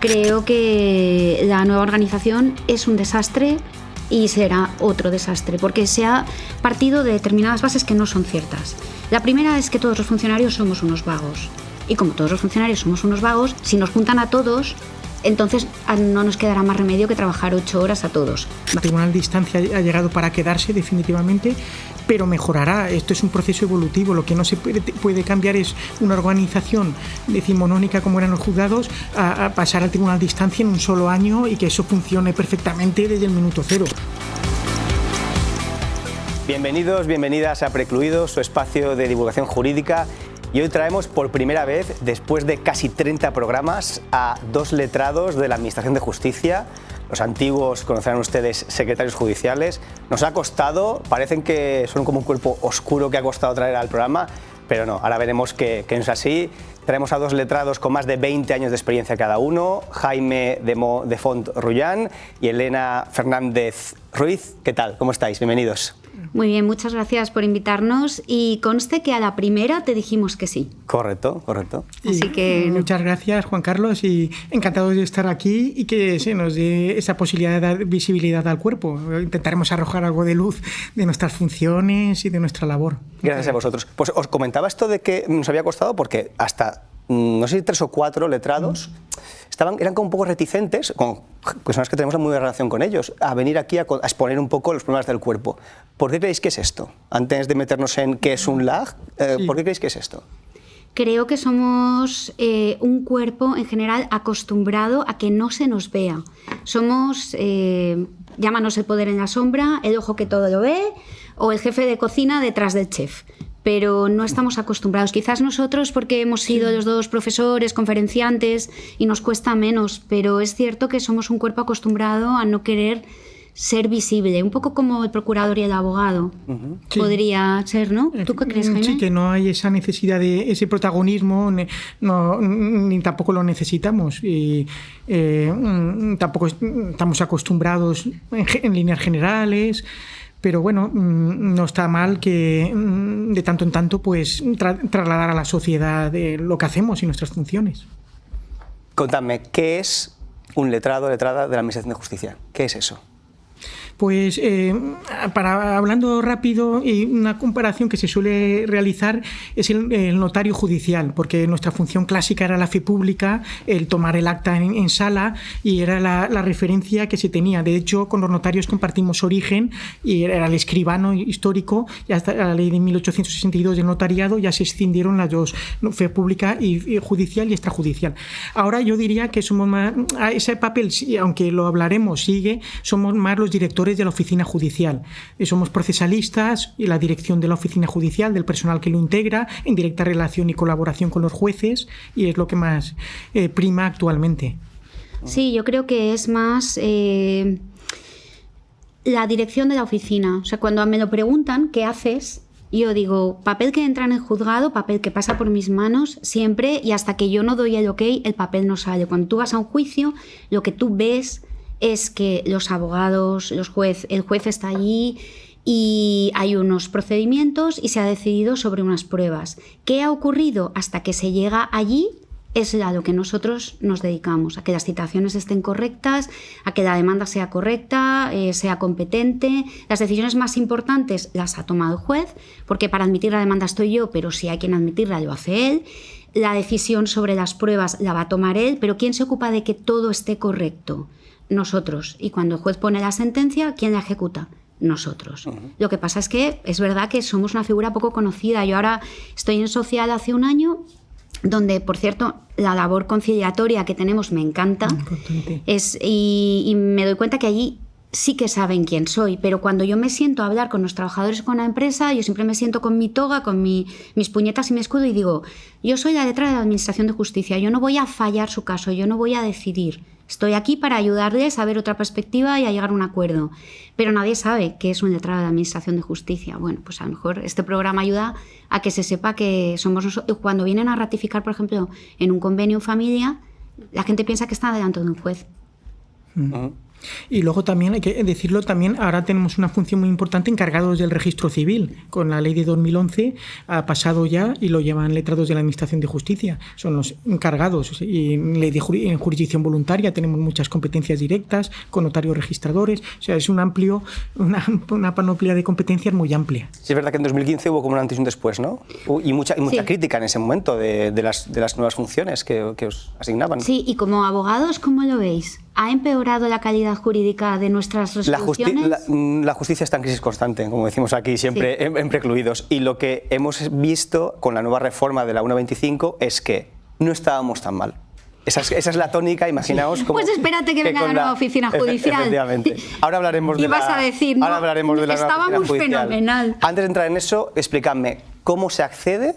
Creo que la nueva organización es un desastre y será otro desastre, porque se ha partido de determinadas bases que no son ciertas. La primera es que todos los funcionarios somos unos vagos. Y como todos los funcionarios somos unos vagos, si nos juntan a todos, entonces no nos quedará más remedio que trabajar 8 horas a todos. El Tribunal de Instancia ha llegado para quedarse definitivamente, pero mejorará. Esto es un proceso evolutivo. Lo que no se puede cambiar es una organización decimonónica como eran los juzgados a pasar al Tribunal de Instancia en un solo año y que eso funcione perfectamente desde el minuto cero. Bienvenidos, bienvenidas a Precluidos, su espacio de divulgación jurídica. Y hoy traemos por primera vez, después de casi 30 programas, a 2 letrados de la Administración de Justicia. Los antiguos, conocerán ustedes, secretarios judiciales. Nos ha costado, parecen que son como un cuerpo oscuro que ha costado traer al programa, pero no, ahora veremos que no es así. Traemos a 2 letrados con más de 20 años de experiencia cada uno, Jaime de Font Rullán y Elena Fernández Ruiz. ¿Qué tal? ¿Cómo estáis? Bienvenidos. Muy bien, muchas gracias por invitarnos y conste que a la primera te dijimos que sí. Correcto, correcto. Así que muchas gracias, Juan Carlos, y encantados de estar aquí y que se nos dé esa posibilidad de dar visibilidad al cuerpo. Intentaremos arrojar algo de luz de nuestras funciones y de nuestra labor. Gracias a vosotros. Pues os comentaba esto de que nos había costado porque hasta, no sé si 3 o 4 letrados eran como un poco reticentes, con personas que tenemos muy buena relación con ellos, a venir aquí a exponer un poco los problemas del cuerpo. ¿Por qué creéis que es esto? Antes de meternos en qué es un LAG, ¿por qué creéis que es esto? Creo que somos un cuerpo en general acostumbrado a que no se nos vea. Somos, llámanos el poder en la sombra, el ojo que todo lo ve, o el jefe de cocina detrás del chef. Pero no estamos acostumbrados. Quizás nosotros porque hemos sido los 2 profesores, conferenciantes y nos cuesta menos, pero es cierto que somos un cuerpo acostumbrado a no querer ser visible, un poco como el procurador y el abogado. Sí. Podría ser, ¿no? ¿Tú qué crees, Jaime? Sí, que no hay esa necesidad de ese protagonismo, ni tampoco lo necesitamos. Y tampoco estamos acostumbrados en líneas generales. Pero bueno, no está mal que de tanto en tanto pues trasladar a la sociedad lo que hacemos y nuestras funciones. Contadme, ¿qué es un letrado o letrada de la Administración de Justicia? ¿Qué es eso? Pues hablando rápido, y una comparación que se suele realizar es el notario judicial, porque nuestra función clásica era la fe pública, el tomar el acta en sala, y era la referencia que se tenía. De hecho, con los notarios compartimos origen, y era el escribano histórico, y hasta la ley de 1862 del notariado ya se escindieron las 2, fe pública y judicial y extrajudicial. Ahora yo diría que somos más, ese papel, aunque lo hablaremos, sigue, somos más los directores de la oficina judicial. Somos procesalistas y la dirección de la oficina judicial, del personal que lo integra, en directa relación y colaboración con los jueces, y es lo que más prima actualmente. Sí, yo creo que es más la dirección de la oficina. O sea, cuando me lo preguntan, ¿qué haces? Yo digo, papel que entra en el juzgado, papel que pasa por mis manos siempre, y hasta que yo no doy el ok, el papel no sale. Cuando tú vas a un juicio, lo que tú ves es que los abogados, el juez está allí y hay unos procedimientos y se ha decidido sobre unas pruebas. ¿Qué ha ocurrido hasta que se llega allí? Es a lo que nosotros nos dedicamos, a que las citaciones estén correctas, a que la demanda sea correcta, sea competente. Las decisiones más importantes las ha tomado el juez, porque para admitir la demanda estoy yo, pero si hay quien admitirla lo hace él. La decisión sobre las pruebas la va a tomar él, pero ¿quién se ocupa de que todo esté correcto? Nosotros. Y cuando el juez pone la sentencia, ¿quién la ejecuta? Nosotros. Lo que pasa es que es verdad que somos una figura poco conocida. Yo ahora estoy en Social hace un año, donde, por cierto, la labor conciliatoria que tenemos me encanta. Y me doy cuenta que allí sí que saben quién soy, pero cuando yo me siento a hablar con los trabajadores con la empresa, yo siempre me siento con mi toga, con mis puñetas y mi escudo y digo, yo soy la letra de la Administración de Justicia, yo no voy a fallar su caso, yo no voy a decidir. Estoy aquí para ayudarles a ver otra perspectiva y a llegar a un acuerdo. Pero nadie sabe qué es un letrado de la Administración de Justicia. Bueno, pues a lo mejor este programa ayuda a que se sepa que somos nosotros. Cuando vienen a ratificar, por ejemplo, en un convenio en familia, la gente piensa que está delante de un juez. Y luego también, hay que decirlo, también ahora tenemos una función muy importante encargados del registro civil. Con la ley de 2011 ha pasado ya y lo llevan letrados de la Administración de Justicia. Son los encargados. Y en ley de en jurisdicción voluntaria tenemos muchas competencias directas con notarios registradores. O sea, es una panoplia de competencias muy amplia. Sí, es verdad que en 2015 hubo como un antes y un después, ¿no? Y mucha Sí. crítica en ese momento de las nuevas funciones que os asignaban. Sí, y como abogados, ¿cómo lo veis? ¿Ha empeorado la calidad jurídica de nuestras resoluciones? La justicia está en crisis constante, como decimos aquí siempre, sí, en Precluidos. Y lo que hemos visto con la nueva reforma de la 1.25 es que no estábamos tan mal. Esa es la tónica, imaginaos. Como pues espérate que venga la nueva oficina judicial. Efectivamente. Ahora hablaremos de vas a decir, no, ahora hablaremos de la nueva oficina estábamos judicial. fenomenal. Antes de entrar en eso, explícame cómo se accede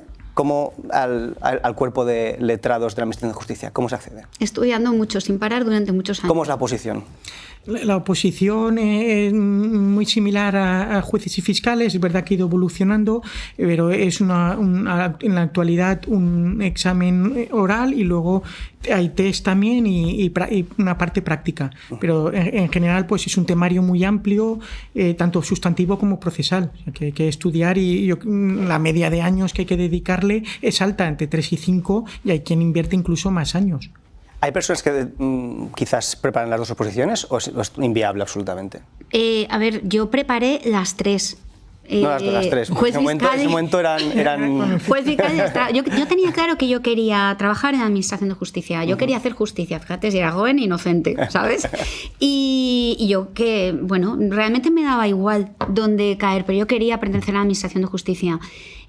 al cuerpo de letrados de la Administración de Justicia. ¿Cómo se accede? Estudiando mucho, sin parar, durante muchos años. ¿Cómo es la oposición? La oposición es muy similar a jueces y fiscales, es verdad que ha ido evolucionando, pero es en la actualidad un examen oral y luego hay test también y una parte práctica. Pero en general pues es un temario muy amplio, tanto sustantivo como procesal, o sea, que hay que estudiar y la media de años que hay que dedicarle es alta, entre 3 y 5, y hay quien invierte incluso más años. ¿Hay personas que quizás preparan las dos oposiciones o es inviable absolutamente? A ver, yo preparé las 3. No las tres. Juez en ese momento eran... Juez fiscal yo tenía claro que yo quería trabajar en la Administración de Justicia. Yo quería hacer justicia, fíjate, si era joven e inocente, ¿sabes? Y yo que, bueno, realmente me daba igual dónde caer, pero yo quería pertenecer a la Administración de Justicia.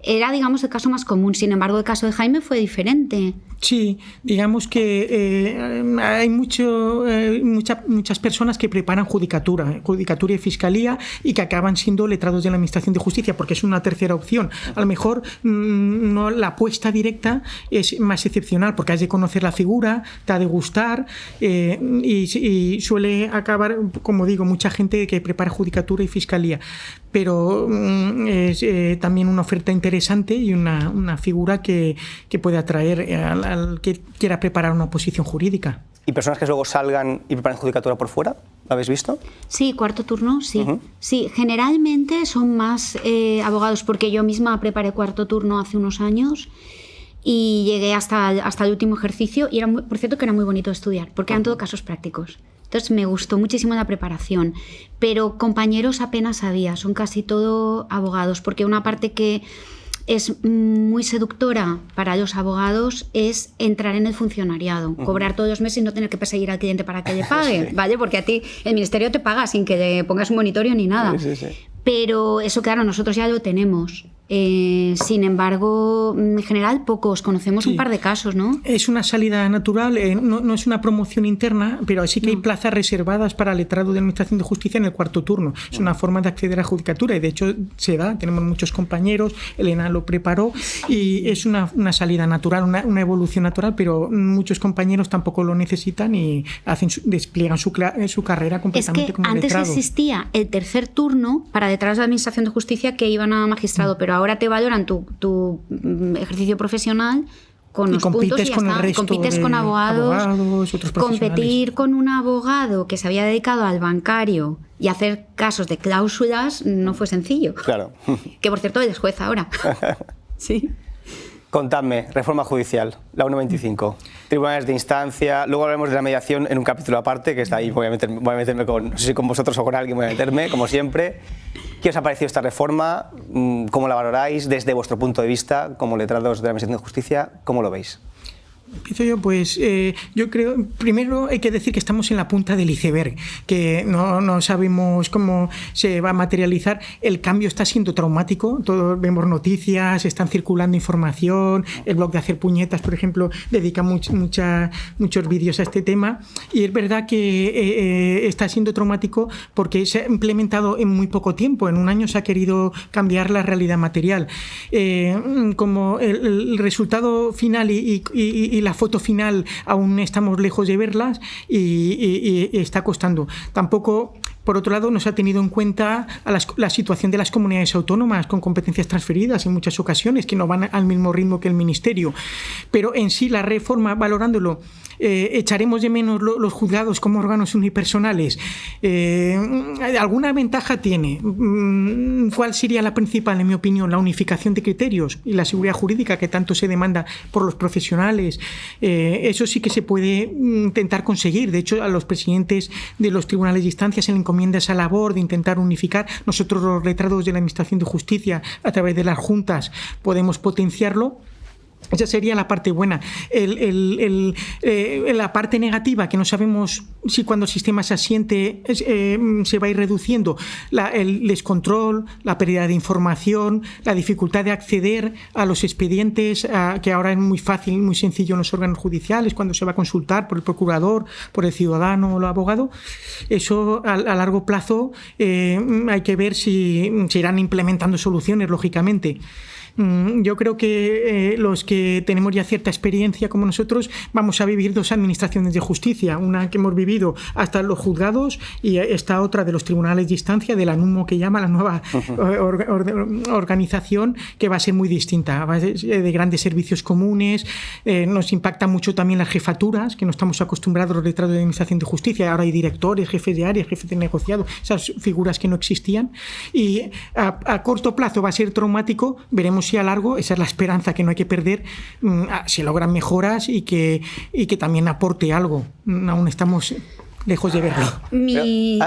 Era, digamos, el caso más común. Sin embargo, el caso de Jaime fue diferente. Sí, digamos que hay muchas personas que preparan judicatura y fiscalía y que acaban siendo letrados de la Administración de Justicia, porque es una tercera opción. A lo mejor no, la apuesta directa es más excepcional, porque has de conocer la figura, te ha de gustar y suele acabar, como digo, mucha gente que prepara judicatura y fiscalía. Pero es también una oferta interesante y una figura que puede atraer al que quiera preparar una oposición jurídica. ¿Y personas que luego salgan y preparen judicatura por fuera? ¿Lo habéis visto? Sí, cuarto turno, sí. Sí, generalmente son más abogados, porque yo misma preparé cuarto turno hace unos años y llegué hasta el último ejercicio y por cierto que era muy bonito estudiar, porque eran todo casos prácticos. Entonces me gustó muchísimo la preparación, pero compañeros apenas había, son casi todo abogados, porque una parte que es muy seductora para los abogados es entrar en el funcionariado, cobrar todos los meses y no tener que perseguir al cliente para que le pague, sí. ¿Vale? Porque a ti el ministerio te paga sin que le pongas un monitorio ni nada. Sí, sí, sí. Pero eso, claro, nosotros ya lo tenemos. Sin embargo, en general pocos, conocemos un par de casos, ¿no? Es una salida natural, no es una promoción interna, pero sí que hay plazas reservadas para letrado de Administración de Justicia en el cuarto turno. Es una forma de acceder a judicatura y de hecho se da, tenemos muchos compañeros, Elena lo preparó y es una salida natural, una evolución natural, pero muchos compañeros tampoco lo necesitan y despliegan su carrera completamente como letrado. Es que antes existía el tercer turno para letrados de Administración de Justicia que iban a magistrado, pero ahora te valoran tu ejercicio profesional con los puntos y ya con está. El resto compites con abogados otros competir con un abogado que se había dedicado al bancario y hacer casos de cláusulas no fue sencillo. Claro. Que por cierto él es juez ahora. Sí. Contadme, reforma judicial, la 1.25, tribunales de instancia, luego hablaremos de la mediación en un capítulo aparte, que está ahí, voy a meterme con, no sé si con vosotros o con alguien, voy a meterme, como siempre. ¿Qué os ha parecido esta reforma? ¿Cómo la valoráis desde vuestro punto de vista, como letrados de la Administración de Justicia? ¿Cómo lo veis? Empiezo yo, pues yo creo, primero hay que decir que estamos en la punta del iceberg, que no sabemos cómo se va a materializar. El cambio está siendo traumático, todos vemos noticias, están circulando información, el blog de Hacer Puñetas, por ejemplo, dedica muchos vídeos a este tema, y es verdad que está siendo traumático porque se ha implementado en muy poco tiempo, en un año se ha querido cambiar la realidad material. Como el resultado final y la foto final aún estamos lejos de verlas y está costando. Tampoco por otro lado, no se ha tenido en cuenta la situación de las comunidades autónomas con competencias transferidas en muchas ocasiones, que no van al mismo ritmo que el Ministerio. Pero en sí, la reforma, valorándolo, echaremos de menos los juzgados como órganos unipersonales. ¿Alguna ventaja tiene? ¿Cuál sería la principal, en mi opinión? La unificación de criterios y la seguridad jurídica que tanto se demanda por los profesionales. Eso sí que se puede intentar conseguir. De hecho, a los presidentes de los tribunales de instancia se le encomienda esa labor de intentar unificar. Nosotros, los letrados de la Administración de Justicia, a través de las juntas, podemos potenciarlo. Esa sería la parte buena. La parte negativa, que no sabemos si cuando el sistema se asiente se va a ir reduciendo, el descontrol, la pérdida de información, la dificultad de acceder a los expedientes, que ahora es muy fácil, muy sencillo en los órganos judiciales, cuando se va a consultar por el procurador, por el ciudadano o el abogado. Eso a largo plazo hay que ver si se irán implementando soluciones, lógicamente. Yo creo que los que tenemos ya cierta experiencia como nosotros vamos a vivir dos administraciones de justicia, una que hemos vivido hasta los juzgados y esta otra de los tribunales de instancia, de la NUMO, que llama la nueva organización, que va a ser muy distinta, va a ser de grandes servicios comunes. Nos impacta mucho también las jefaturas, que no estamos acostumbrados a los letrados de administración de justicia. Ahora hay directores, jefes de área, jefes de negociado, esas figuras que no existían, y a corto plazo va a ser traumático. Veremos si a largo, esa es la esperanza que no hay que perder, se logran mejoras y que también aporte algo. Aún estamos lejos de verlo.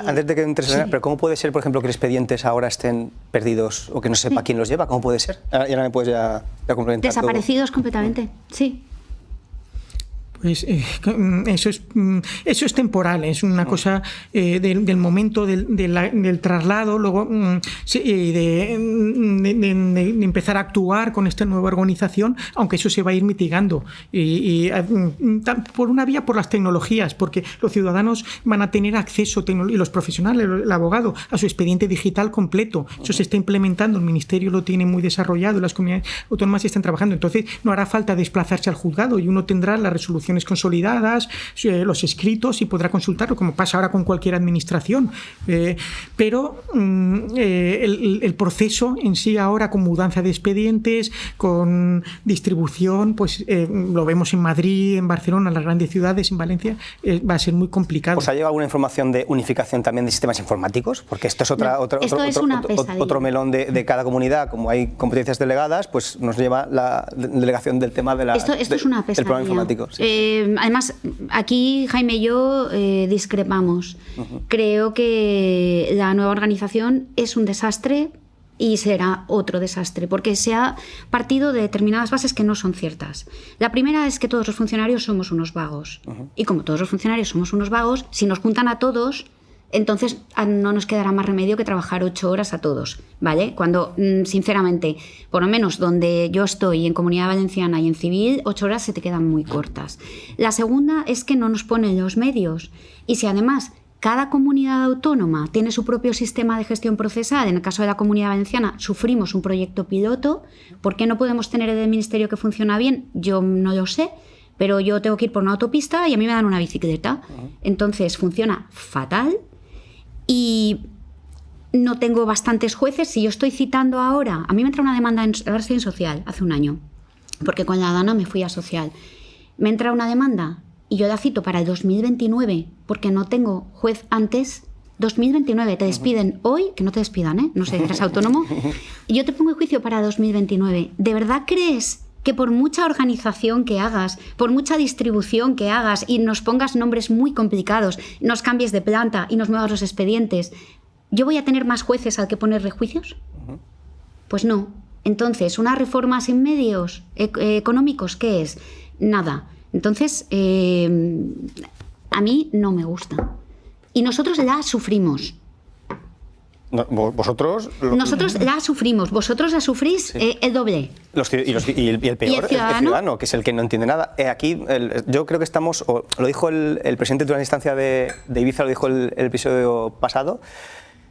Antes de que entres, sí. Pero ¿cómo puede ser, por ejemplo, que los expedientes ahora estuen perdidos o que no se sepa quién los lleva? ¿Cómo puede ser? Ya no me puedes ya complementar. Desaparecidos todo completamente, sí. Pues eso es temporal, es una cosa del momento del traslado, luego de empezar a actuar con esta nueva organización, aunque eso se va a ir mitigando. Y por una vía, por las tecnologías, porque los ciudadanos van a tener acceso, y los profesionales, el abogado, a su expediente digital completo. Eso se está implementando, el Ministerio lo tiene muy desarrollado, las comunidades autónomas están trabajando. Entonces no hará falta desplazarse al juzgado y uno tendrá la resolución consolidadas, los escritos, y podrá consultarlo, como pasa ahora con cualquier administración. Pero el proceso en sí ahora, con mudanza de expedientes, con distribución, pues lo vemos en Madrid, en Barcelona, en las grandes ciudades, en Valencia, va a ser muy complicado. ¿Os ha llegado alguna información de unificación también de sistemas informáticos? Porque esto es otro melón de cada comunidad. Como hay competencias delegadas, pues nos lleva la delegación del tema de esto es una pesadilla. del programa informático. Sí. Además, aquí Jaime y yo discrepamos. Creo que la nueva organización es un desastre y será otro desastre, porque se ha partido de determinadas bases que no son ciertas. La primera es que todos los funcionarios somos unos vagos. Y como todos los funcionarios somos unos vagos, si nos juntan a todos, entonces no nos quedará más remedio que trabajar 8 horas a todos, ¿vale? Cuando, sinceramente, por lo menos donde yo estoy, en Comunidad Valenciana y en Civil, 8 horas se te quedan muy cortas. La segunda es que no nos ponen los medios. Y si además cada comunidad autónoma tiene su propio sistema de gestión procesal, en el caso de la Comunidad Valenciana sufrimos un proyecto piloto, ¿por qué no podemos tener el del Ministerio que funciona bien? Yo no lo sé, pero yo tengo que ir por una autopista y a mí me dan una bicicleta. Entonces funciona fatal. Y no tengo bastantes jueces. Si yo estoy citando ahora, a mí me entra una demanda en social hace un año, porque con la Dana me fui a social. Me entra una demanda y yo la cito para el 2029, porque no tengo juez antes. 2029, te despiden hoy, que no te despidan, no sé, eres autónomo, y yo te pongo el juicio para 2029. ¿De verdad crees que por mucha organización que hagas, por mucha distribución que hagas y nos pongas nombres muy complicados, nos cambies de planta y nos muevas los expedientes, yo voy a tener más jueces al que ponerle juicios? Pues no. Entonces, ¿una reforma sin medios económicos qué es? Nada. Entonces, a mí no me gusta. Y nosotros la sufrimos. Nosotros la sufrimos, vosotros la sufrís, sí. El doble. Y el peor es el ciudadano, que es el que no entiende nada. Aquí yo creo que estamos, lo dijo el presidente de una instancia de Ibiza, lo dijo el episodio pasado,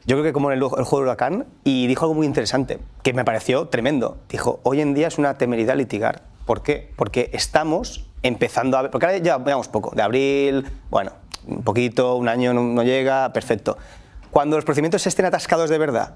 yo creo que como en el juego de huracán, y dijo algo muy interesante, que me pareció tremendo. Dijo, hoy en día es una temeridad litigar. ¿Por qué? Porque estamos empezando a ver, porque ahora ya veamos poco, de abril, bueno, un poquito, un año no llega, perfecto. Cuando los procedimientos estén atascados de verdad,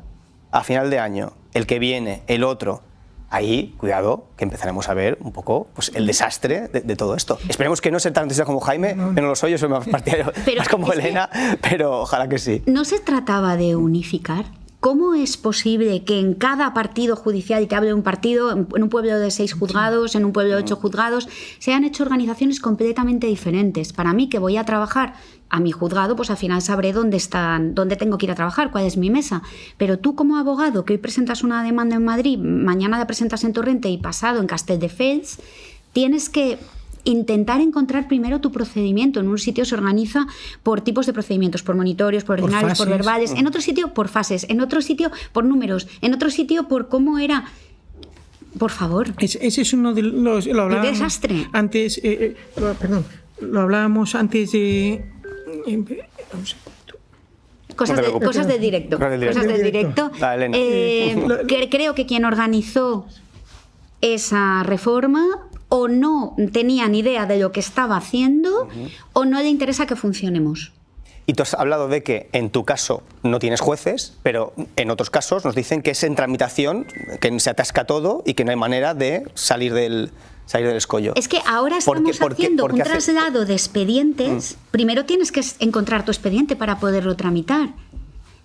a final de año, el que viene, el otro, ahí, cuidado, que empezaremos a ver un poco pues, el desastre de todo esto. Esperemos que no sea tan antisista como Jaime, que no lo soy, yo soy más partidario, más como Elena, pero ojalá que sí. ¿No se trataba de unificar? ¿Cómo es posible que en cada partido judicial, y te hablo de un partido, en un pueblo de 6 juzgados, en un pueblo de 8 juzgados, se han hecho organizaciones completamente diferentes? Para mí, que voy a trabajar a mi juzgado, pues al final sabré dónde tengo que ir a trabajar, cuál es mi mesa. Pero tú, como abogado, que hoy presentas una demanda en Madrid, mañana la presentas en Torrente y pasado en Castelldefels, tienes que intentar encontrar primero tu procedimiento. En un sitio se organiza por tipos de procedimientos, por monitorios, por ordinarios, por verbales, en otro sitio por fases, en otro sitio por números, en otro sitio por cómo era. Por favor. Ese es uno de los... Lo hablábamos desastre. Antes, lo hablábamos antes de... Cosas de directo. Creo que quien organizó esa reforma o no tenía ni idea de lo que estaba haciendo o no le interesa que funcionemos. Y tú has hablado de que en tu caso no tienes jueces, pero en otros casos nos dicen que es en tramitación, que se atasca todo y que no hay manera de salir del escollo. Es que ahora estamos haciendo un traslado de expedientes. Primero tienes que encontrar tu expediente para poderlo tramitar.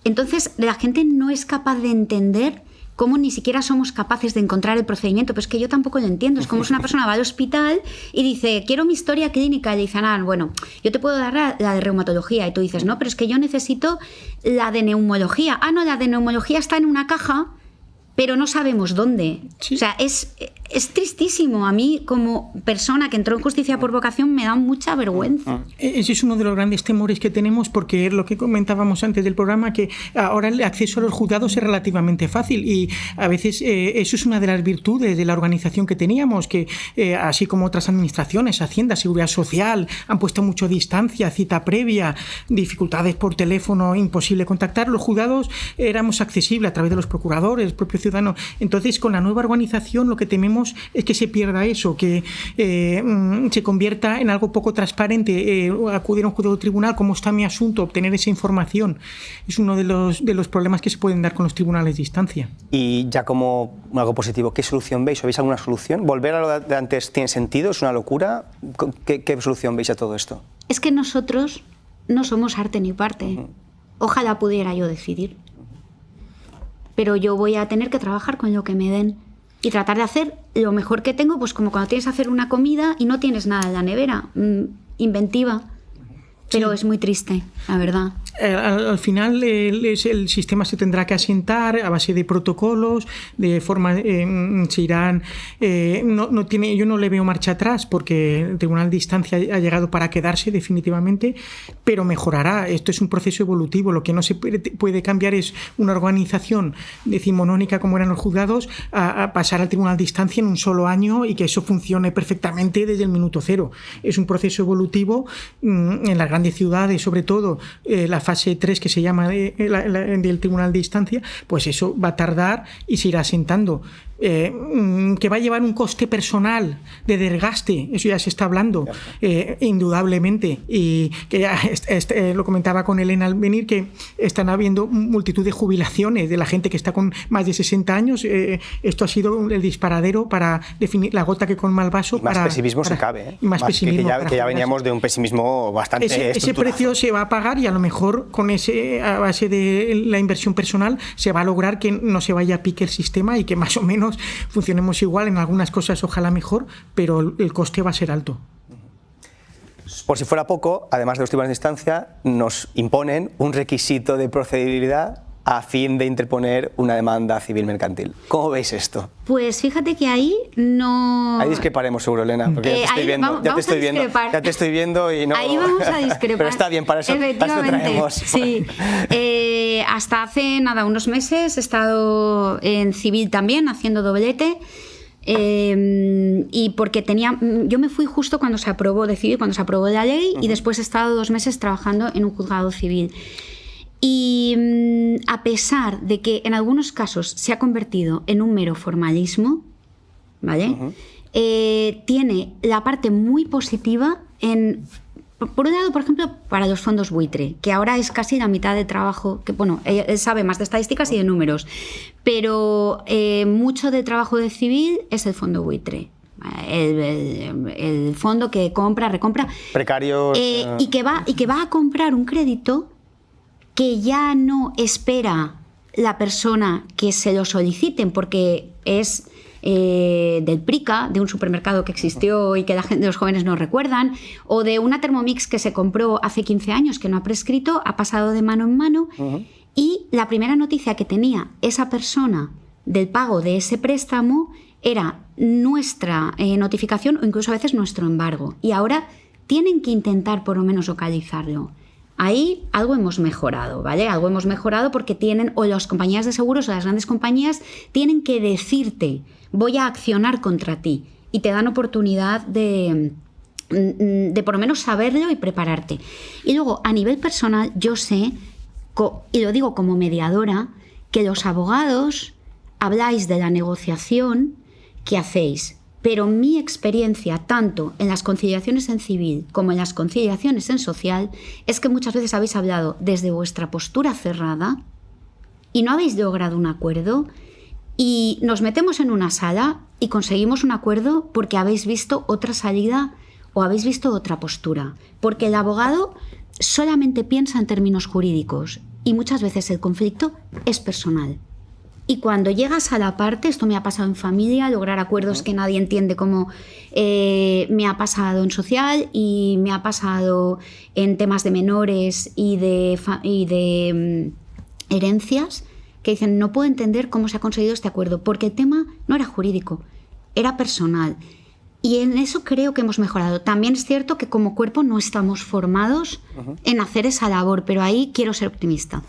Entonces la gente no es capaz de entender cómo ni siquiera somos capaces de encontrar el procedimiento. Pero es que yo tampoco lo entiendo. Es como si una persona va al hospital y dice, quiero mi historia clínica. Y le dicen, bueno, yo te puedo dar la de reumatología. Y tú dices, no, pero es que yo necesito la de neumología. No, la de neumología está en una caja, pero no sabemos dónde. Sí. O sea, es tristísimo. A mí, como persona que entró en justicia por vocación, me da mucha vergüenza. Ese es uno de los grandes temores que tenemos, porque es lo que comentábamos antes del programa, que ahora el acceso a los juzgados es relativamente fácil y a veces eso es una de las virtudes de la organización que teníamos, que así como otras administraciones, Hacienda, Seguridad Social, han puesto mucho distancia, cita previa, dificultades por teléfono, imposible contactar. Los juzgados éramos accesibles a través de los procuradores, el propio ciudadano. Entonces, con la nueva organización, lo que tememos es que se pierda eso, que se convierta en algo poco transparente. Acudir a un juzgado tribunal, cómo está mi asunto, obtener esa información, es uno de los problemas que se pueden dar con los tribunales de instancia. Y ya como algo positivo, ¿qué solución veis? ¿Veis alguna solución? ¿Volver a lo de antes tiene sentido? ¿Es una locura? ¿Qué solución veis a todo esto? Es que nosotros no somos arte ni parte. Ojalá pudiera yo decidir. Pero yo voy a tener que trabajar con lo que me den y tratar de hacer lo mejor que tengo, pues como cuando tienes que hacer una comida y no tienes nada en la nevera, inventiva. Pero sí, es muy triste, la verdad. Al final el sistema se tendrá que asentar a base de protocolos, de forma se irán. Yo no le veo marcha atrás, porque el Tribunal de Instancia ha llegado para quedarse definitivamente, pero mejorará. Esto es un proceso evolutivo. Lo que no se puede cambiar es una organización decimonónica como eran los juzgados a pasar al Tribunal de Instancia en un solo año y que eso funcione perfectamente desde el minuto cero. Es un proceso evolutivo en las grandes ciudades, sobre todo la fase 3 que se llama del Tribunal de Instancia, pues eso va a tardar y se irá asentando. Que va a llevar un coste personal de desgaste, eso ya se está hablando, indudablemente, y que ya lo comentaba con Elena al venir, que están habiendo multitud de jubilaciones de la gente que está con más de 60 años. Esto ha sido el disparadero para definir la gota que colma el vaso. Más pesimismo se cabe, y más pesimismo que ya veníamos de un pesimismo bastante ese precio se va a pagar, y a lo mejor con a base de la inversión personal se va a lograr que no se vaya a pique el sistema y que más o menos funcionemos igual, en algunas cosas ojalá mejor, pero el coste va a ser alto. Por si fuera poco, además de los tribunales de instancia, nos imponen un requisito de procedibilidad a fin de interponer una demanda civil mercantil. ¿Cómo veis esto? Pues fíjate que ahí no... Ahí discreparemos seguro, Elena, porque ya te estoy viendo y no... Ahí vamos a discrepar. Pero está bien, para eso traemos. Sí. Hasta hace unos meses he estado en civil también, haciendo doblete. Y porque yo me fui justo cuando se aprobó la ley, y después he estado 2 meses trabajando en un juzgado civil. Y a pesar de que en algunos casos se ha convertido en un mero formalismo, ¿vale? Tiene la parte muy positiva en por un lado, por ejemplo, para los fondos buitre, que ahora es casi la mitad de trabajo, que bueno, él sabe más de estadísticas y de números, pero mucho de trabajo de civil es el fondo buitre. El fondo que compra, recompra. Precarios. Y que va a comprar un crédito que ya no espera la persona que se lo soliciten, porque es del Prica, de un supermercado que existió y que los jóvenes no recuerdan, o de una Thermomix que se compró hace 15 años que no ha prescrito, ha pasado de mano en mano, y la primera noticia que tenía esa persona del pago de ese préstamo era nuestra notificación o incluso a veces nuestro embargo, y ahora tienen que intentar por lo menos localizarlo. Ahí algo hemos mejorado, ¿vale? Algo hemos mejorado porque tienen, o las compañías de seguros o las grandes compañías tienen que decirte, voy a accionar contra ti, y te dan oportunidad de por lo menos saberlo y prepararte. Y luego, a nivel personal, yo sé, y lo digo como mediadora, que los abogados habláis de la negociación que hacéis, pero mi experiencia, tanto en las conciliaciones en civil como en las conciliaciones en social, es que muchas veces habéis hablado desde vuestra postura cerrada y no habéis logrado un acuerdo, y nos metemos en una sala y conseguimos un acuerdo porque habéis visto otra salida o habéis visto otra postura. Porque el abogado solamente piensa en términos jurídicos y muchas veces el conflicto es personal. Y cuando llegas a la parte, esto me ha pasado en familia, lograr acuerdos que nadie entiende, como me ha pasado en social y me ha pasado en temas de menores y de herencias, que dicen, no puedo entender cómo se ha conseguido este acuerdo, porque el tema no era jurídico, era personal. Y en eso creo que hemos mejorado. También es cierto que como cuerpo no estamos formados en hacer esa labor, pero ahí quiero ser optimista.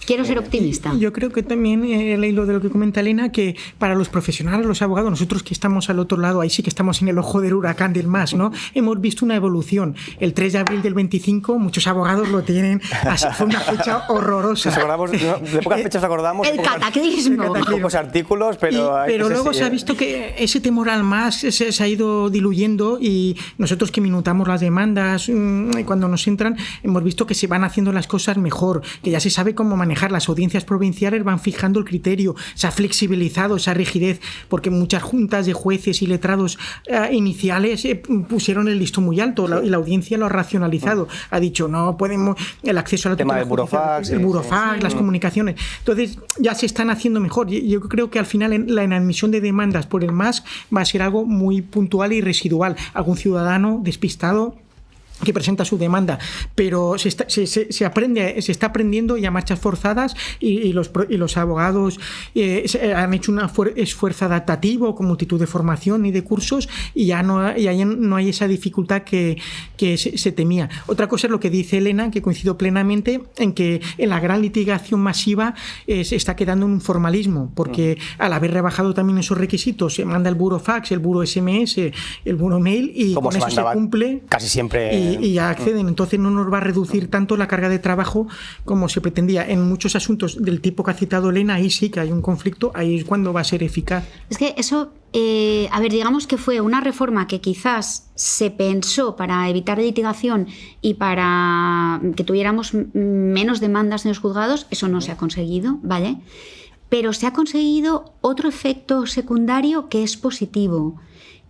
Quiero ser optimista. Yo creo que también, el hilo de lo que comenta Elena, que para los profesionales, los abogados, nosotros que estamos al otro lado, ahí sí que estamos en el ojo del huracán del MAS, ¿no? Hemos visto una evolución. El 3 de abril del 25, muchos abogados lo tienen así, fue una fecha horrorosa. Nos acordamos, de pocas fechas acordamos. El cataclismo. Pocos artículos, pero luego se ha visto que ese temor al MAS se ha ido diluyendo, y nosotros que minutamos las demandas, cuando nos entran, hemos visto que se van haciendo las cosas mejor, que ya se sabe cómo manejar. Las audiencias provinciales van fijando el criterio, se ha flexibilizado esa rigidez, porque muchas juntas de jueces y letrados iniciales pusieron el listón muy alto, y la audiencia lo ha racionalizado, ha dicho no podemos, el acceso a la tema del burofax, las comunicaciones, entonces ya se están haciendo mejor. Yo creo que al final la inadmisión de demandas por el MAS va a ser algo muy puntual y residual, algún ciudadano despistado que presenta su demanda, pero se está aprendiendo y a marchas forzadas, y los abogados han hecho un esfuerzo adaptativo con multitud de formación y de cursos, y ya no hay esa dificultad que se temía. Otra cosa es lo que dice Elena, que coincido plenamente en que en la gran litigación masiva se está quedando en un formalismo, porque al haber rebajado también esos requisitos, se manda el burofax, el buro SMS, el buro mail, y con eso se cumple casi siempre. Y ya acceden, entonces no nos va a reducir tanto la carga de trabajo como se pretendía. En muchos asuntos del tipo que ha citado Elena, ahí sí que hay un conflicto, ahí es cuando va a ser eficaz. Es que eso, a ver, digamos que fue una reforma que quizás se pensó para evitar litigación y para que tuviéramos menos demandas en los juzgados. Eso no se ha conseguido, ¿vale? Pero se ha conseguido otro efecto secundario que es positivo,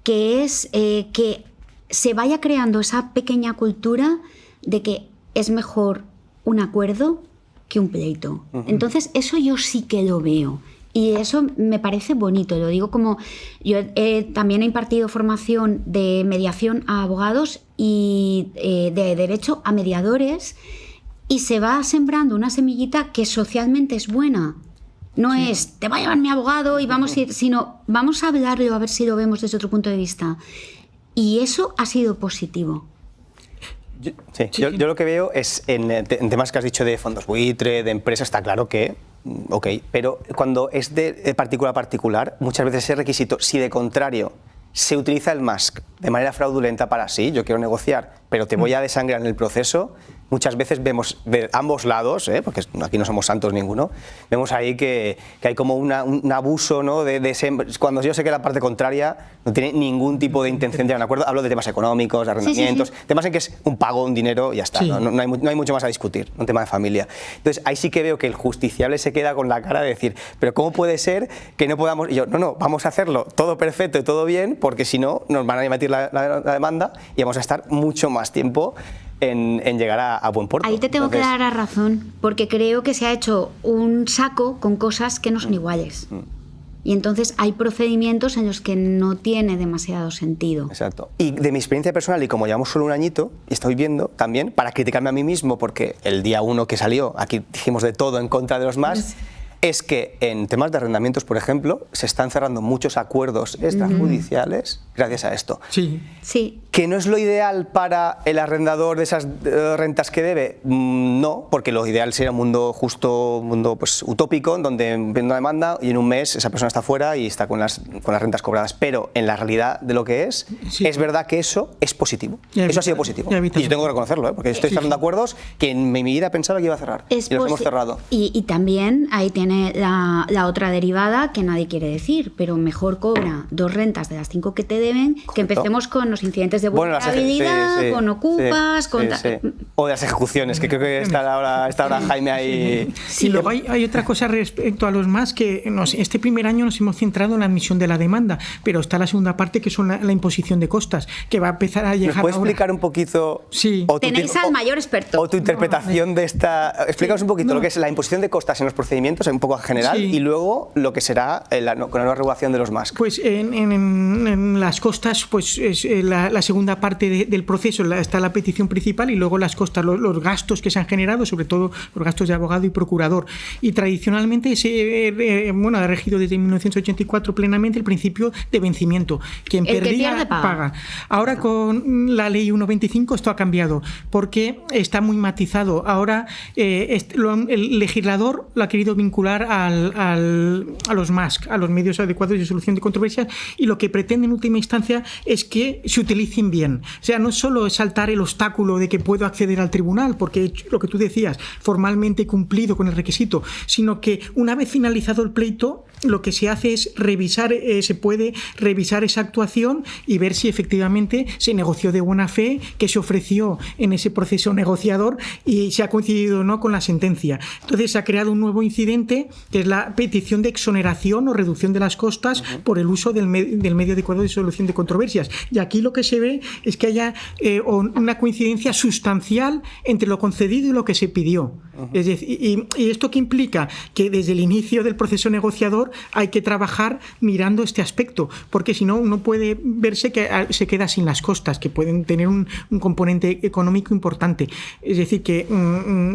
que es que se vaya creando esa pequeña cultura de que es mejor un acuerdo que un pleito. Entonces, eso yo sí que lo veo. Y eso me parece bonito, lo digo como... Yo también he impartido formación de mediación a abogados y de derecho a mediadores, y se va sembrando una semillita que socialmente es buena. No es, te va a llevar mi abogado y vamos a ir, sino vamos a hablarlo a ver si lo vemos desde otro punto de vista. Y eso ha sido positivo. Yo lo que veo es, en temas que has dicho de fondos buitre, de empresas, está claro que, ok, pero cuando es de particular a particular, muchas veces ese requisito, si de contrario se utiliza el MASC de manera fraudulenta para sí, yo quiero negociar, pero te voy a desangrar en el proceso, muchas veces vemos de ambos lados, porque aquí no somos santos ninguno, vemos ahí que hay como un abuso, ¿no? Cuando yo sé que la parte contraria no tiene ningún tipo de intención de llegar a un acuerdo. Hablo de temas económicos, de arrendamientos, temas en que es un pago, un dinero y ya está, no hay mucho más a discutir, un tema de familia. Entonces ahí sí que veo que el justiciable se queda con la cara de decir, pero ¿cómo puede ser que no podamos? Y yo, no, vamos a hacerlo todo perfecto y todo bien, porque si no nos van a emitir la demanda y vamos a estar mucho más tiempo en llegar a buen puerto. Ahí te tengo que dar la razón, porque creo que se ha hecho un saco con cosas que no son iguales. Y entonces hay procedimientos en los que no tiene demasiado sentido. Exacto. Y de mi experiencia personal, y como llevamos solo un añito, y estoy viendo también, para criticarme a mí mismo, porque el día 1 que salió, aquí dijimos de todo en contra de los más, es que en temas de arrendamientos, por ejemplo, se están cerrando muchos acuerdos extrajudiciales gracias a esto. Sí. ¿Que no es lo ideal para el arrendador de esas rentas que debe? No, porque lo ideal sería un mundo justo, un mundo pues, utópico, donde viene una demanda y en un mes esa persona está fuera y está con las rentas cobradas. Pero en la realidad de lo que es verdad que eso es positivo. Eso ha sido positivo. Y yo tengo que reconocerlo, porque estoy cerrando acuerdos que en mi vida pensaba que iba a cerrar. Y los hemos cerrado. Y también ahí tiene la otra derivada que nadie quiere decir, pero mejor cobra 2 rentas de las 5 que te deben. Correcto. Que empecemos con los incidentes de vulnerabilidad, con ocupas, con... O de las ejecuciones, que creo que está ahora Jaime ahí. Y luego hay otra cosa respecto a los más, que este primer año nos hemos centrado en la admisión de la demanda, pero está la segunda parte, que son la imposición de costas, que va a empezar a llegar. ¿Nos puedes explicar un poquito? Tenéis al mayor experto. O tu interpretación de esta... Explícanos un poquito lo que es la imposición de costas en los procedimientos, un poco en general, y luego lo que será con la nueva regulación de los MASC. Pues en las costas, pues es la segunda parte del proceso, está la petición principal y luego las costas, los gastos que se han generado, sobre todo los gastos de abogado y procurador. Y tradicionalmente ha regido desde 1984 plenamente el principio de vencimiento. Quien perdía, paga. Ahora con la ley 1.25 esto ha cambiado, porque está muy matizado. Ahora el legislador lo ha querido vincular a los MASC, a los medios adecuados de solución de controversias, y lo que pretende en última instancia es que se utilicen bien. O sea, no solo es saltar el obstáculo de que puedo acceder al tribunal, porque lo que tú decías, formalmente he cumplido con el requisito, sino que una vez finalizado el pleito, lo que se hace es se puede revisar esa actuación y ver si efectivamente se negoció de buena fe, que se ofreció en ese proceso negociador y se ha coincidido o no con la sentencia. Entonces se ha creado un nuevo incidente, que es la petición de exoneración o reducción de las costas por el uso del medio adecuado de solución de controversias. Y aquí lo que se ve es que haya una coincidencia sustancial entre lo concedido y lo que se pidió. Es decir, y esto que implica que desde el inicio del proceso negociador hay que trabajar mirando este aspecto, porque si no, uno puede verse que se queda sin las costas, que pueden tener un componente económico importante. Es decir, que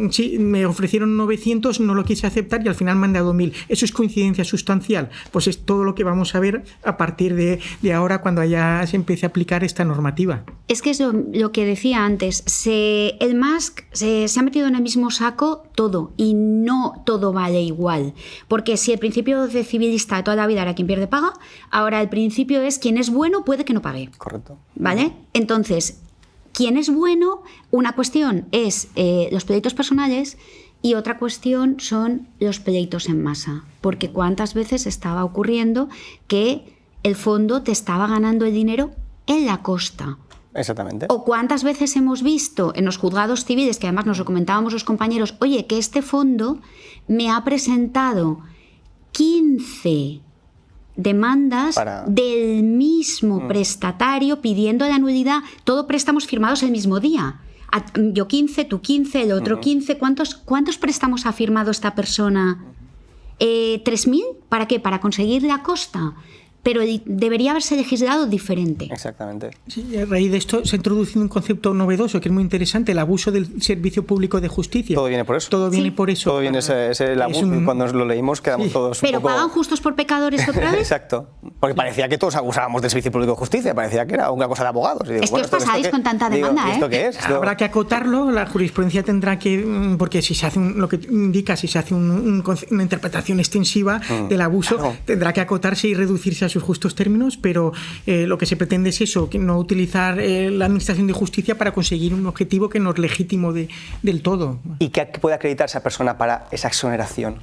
sí, me ofrecieron 900, no lo quise aceptar y al final me han dado 1000. Eso es coincidencia sustancial. Pues es todo lo que vamos a ver a partir de ahora, cuando ya se empiece a aplicar esta normativa. Es que es lo que decía antes, el MASC se ha metido en el mismo saco todo, y no todo vale igual, porque si el principio de civilista de toda la vida era quien pierde paga, ahora el principio es quien es bueno puede que no pague. Correcto. ¿Vale? Entonces, quien es bueno, una cuestión es los pleitos personales y otra cuestión son los pleitos en masa, porque cuántas veces estaba ocurriendo que el fondo te estaba ganando el dinero en la costa. Exactamente. O cuántas veces hemos visto en los juzgados civiles, que además nos lo comentábamos los compañeros, oye, que este fondo me ha presentado 15 demandas del mismo prestatario pidiendo la nulidad, todo préstamos firmados el mismo día. Yo 15, tú 15, el otro 15. ¿Cuántos préstamos ha firmado esta persona? ¿3.000? ¿Para qué? ¿Para conseguir la costa? Pero debería haberse legislado diferente. Exactamente. Sí, a raíz de esto se ha introducido un concepto novedoso que es muy interesante, el abuso del servicio público de justicia. Todo viene por eso. Todo viene por eso. Todo viene ese abuso. Cuando lo leímos quedamos todos ¿Pero un poco... pagan justos por pecadores otra vez? Exacto. Porque parecía que todos abusábamos del servicio público de justicia, parecía que era una cosa de abogados. Y digo, es que os pasáis con tanta demanda, ¿esto qué es? Habrá que acotarlo, la jurisprudencia tendrá que... Porque si se hace lo que indica, si se hace una interpretación extensiva del abuso, tendrá que acotarse y reducirse a sus justos términos, pero lo que se pretende es eso, que no utilizar la administración de justicia para conseguir un objetivo que no es legítimo del todo. ¿Y qué puede acreditar esa persona para esa exoneración?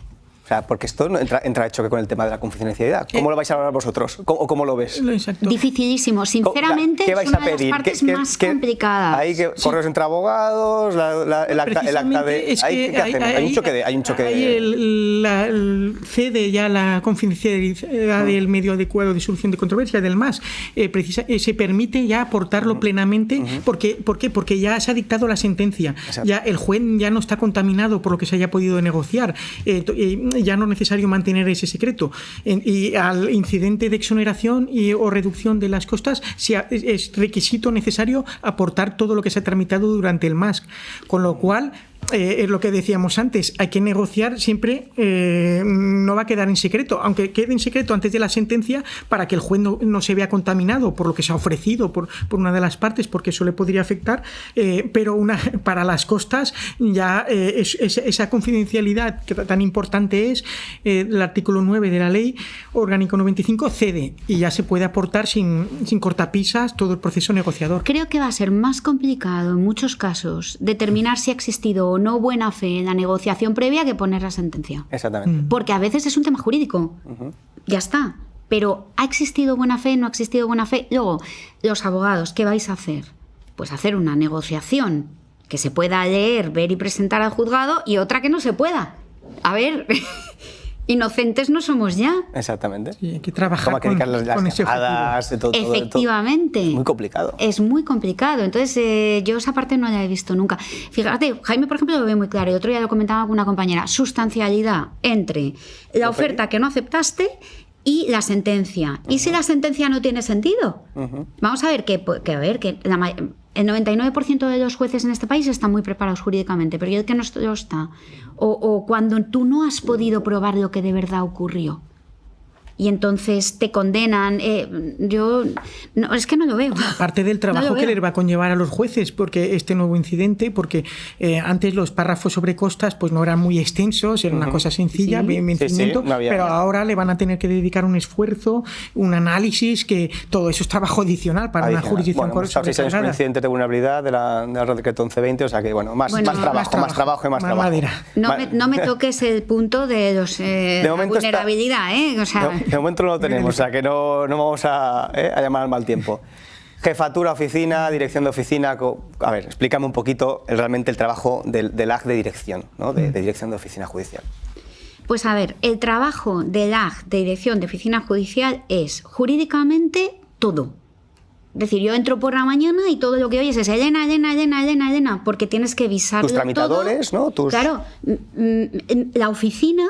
O sea, porque esto no entra en choque con el tema de la confidencialidad. ¿Cómo lo vais a hablar vosotros? ¿O cómo lo ves? Exacto. Dificilísimo. Sinceramente, ¿Qué vais es una a pedir? de las partes más complicadas. Hay correos entre abogados, el acta de... Hay un choque de... Cede ya la confidencialidad del medio adecuado de solución de controversia del MAS. Se permite ya aportarlo plenamente. ¿Por qué? Porque ya se ha dictado la sentencia. Ya el juez ya no está contaminado por lo que se haya podido negociar. Ya no es necesario mantener ese secreto. Y al incidente de exoneración o reducción de las costas es requisito necesario aportar todo lo que se ha tramitado durante el MAS. Con lo cual, es lo que decíamos antes, hay que negociar siempre, no va a quedar en secreto, aunque quede en secreto antes de la sentencia, para que el juez no se vea contaminado por lo que se ha ofrecido por una de las partes, porque eso le podría afectar, pero para las costas ya esa confidencialidad que tan importante es, el artículo 9 de la Ley Orgánico 95 cede y ya se puede aportar sin cortapisas todo el proceso negociador. Creo que va a ser más complicado en muchos casos determinar si ha existido o no buena fe en la negociación previa que poner la sentencia. Exactamente. Porque a veces es un tema jurídico. Ya está. Pero ¿ha existido buena fe? ¿No ha existido buena fe? Luego, los abogados, ¿qué vais a hacer? Pues hacer una negociación que se pueda leer, ver y presentar al juzgado, y otra que no se pueda. A ver... Inocentes no somos ya. Exactamente. Sí, hay que trabajar con las llamadas, de todo. Efectivamente. Es muy complicado. Es muy complicado. Entonces, yo esa parte no la he visto nunca. Fíjate, Jaime, por ejemplo, lo ve muy claro. El otro día lo comentaba con una compañera. Sustancialidad entre la oferta que no aceptaste y la sentencia. ¿Y si la sentencia no tiene sentido? Vamos a ver que el 99% de los jueces en este país están muy preparados jurídicamente, pero ¿y el que no lo está? O cuando tú no has podido probar lo que de verdad ocurrió y entonces te condenan, yo no, es que no lo veo. Aparte del trabajo que les va a conllevar a los jueces, porque este nuevo incidente, porque antes los párrafos sobre costas pues no eran muy extensos, era una cosa sencilla, vencimiento, pero ahora le van a tener que dedicar un esfuerzo, un análisis, que todo eso es trabajo adicional para una jurisdicción correcta. 6 años por incidente de vulnerabilidad de la Real Decreto 1120, o sea que más trabajo y más trabajo. Madera. No me toques el punto de los la vulnerabilidad, o sea... De momento no lo tenemos, o sea que no vamos a llamar al mal tiempo. Jefatura, oficina, dirección de oficina. A ver, explícame un poquito realmente el trabajo del AG de dirección, ¿no? de dirección de oficina judicial. Pues a ver, el trabajo del AG de dirección de oficina judicial es jurídicamente todo. Es decir, yo entro por la mañana y todo lo que oyes es Elena, porque tienes que visarlo. Tus tramitadores, todo. ¿no? Claro, la oficina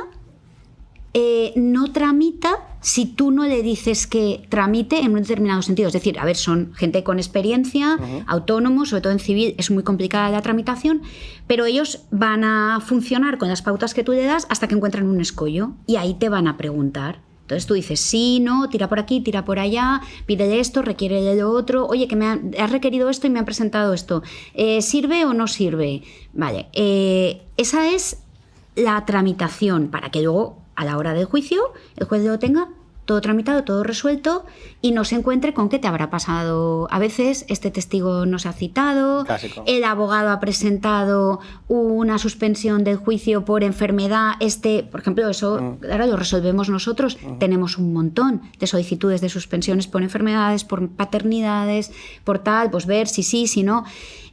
no tramita si tú no le dices que tramite en un determinado sentido. Es decir, a ver, son gente con experiencia, autónomos, sobre todo en civil es muy complicada la tramitación, pero ellos van a funcionar con las pautas que tú le das hasta que encuentran un escollo y ahí te van a preguntar. Entonces tú dices, sí, no, tira por aquí, tira por allá, pídele esto, requiere lo otro, oye, que has requerido esto y me han presentado esto, ¿sirve o no sirve? Vale, esa es la tramitación para que luego a la hora del juicio el juez lo tenga todo tramitado, todo resuelto y no se encuentre con qué te habrá pasado. A veces este testigo no se ha citado, clásico. El abogado ha presentado una suspensión del juicio por enfermedad, por ejemplo, eso ahora lo resolvemos nosotros, tenemos un montón de solicitudes de suspensiones por enfermedades, por paternidades, por tal, pues ver si sí, si no.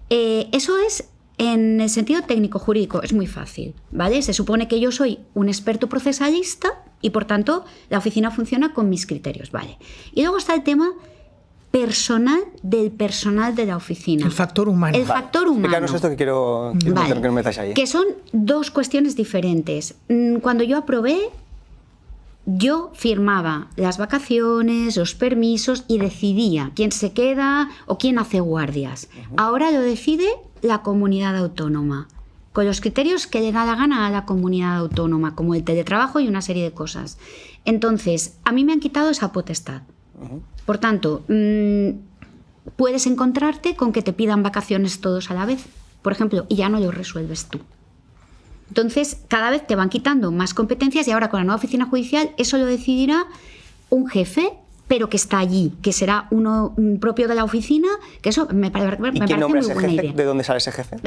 Eso es... En el sentido técnico jurídico es muy fácil, ¿vale? Se supone que yo soy un experto procesalista y por tanto la oficina funciona con mis criterios, ¿vale? Y luego está el tema personal de la oficina. El factor humano. El factor humano. Explícanos esto que quiero que nos metáis ahí. Que son dos cuestiones diferentes. Cuando yo aprobé, yo firmaba las vacaciones, los permisos y decidía quién se queda o quién hace guardias. Ahora lo decide la comunidad autónoma, con los criterios que le da la gana a la comunidad autónoma, como el teletrabajo y una serie de cosas. Entonces, a mí me han quitado esa potestad. Por tanto, puedes encontrarte con que te pidan vacaciones todos a la vez, por ejemplo, y ya no lo resuelves tú. Entonces, cada vez te van quitando más competencias y ahora con la nueva oficina judicial eso lo decidirá un jefe pero que está allí, que será uno propio de la oficina, que eso me parece muy buena idea. ¿De dónde sale ese jefe?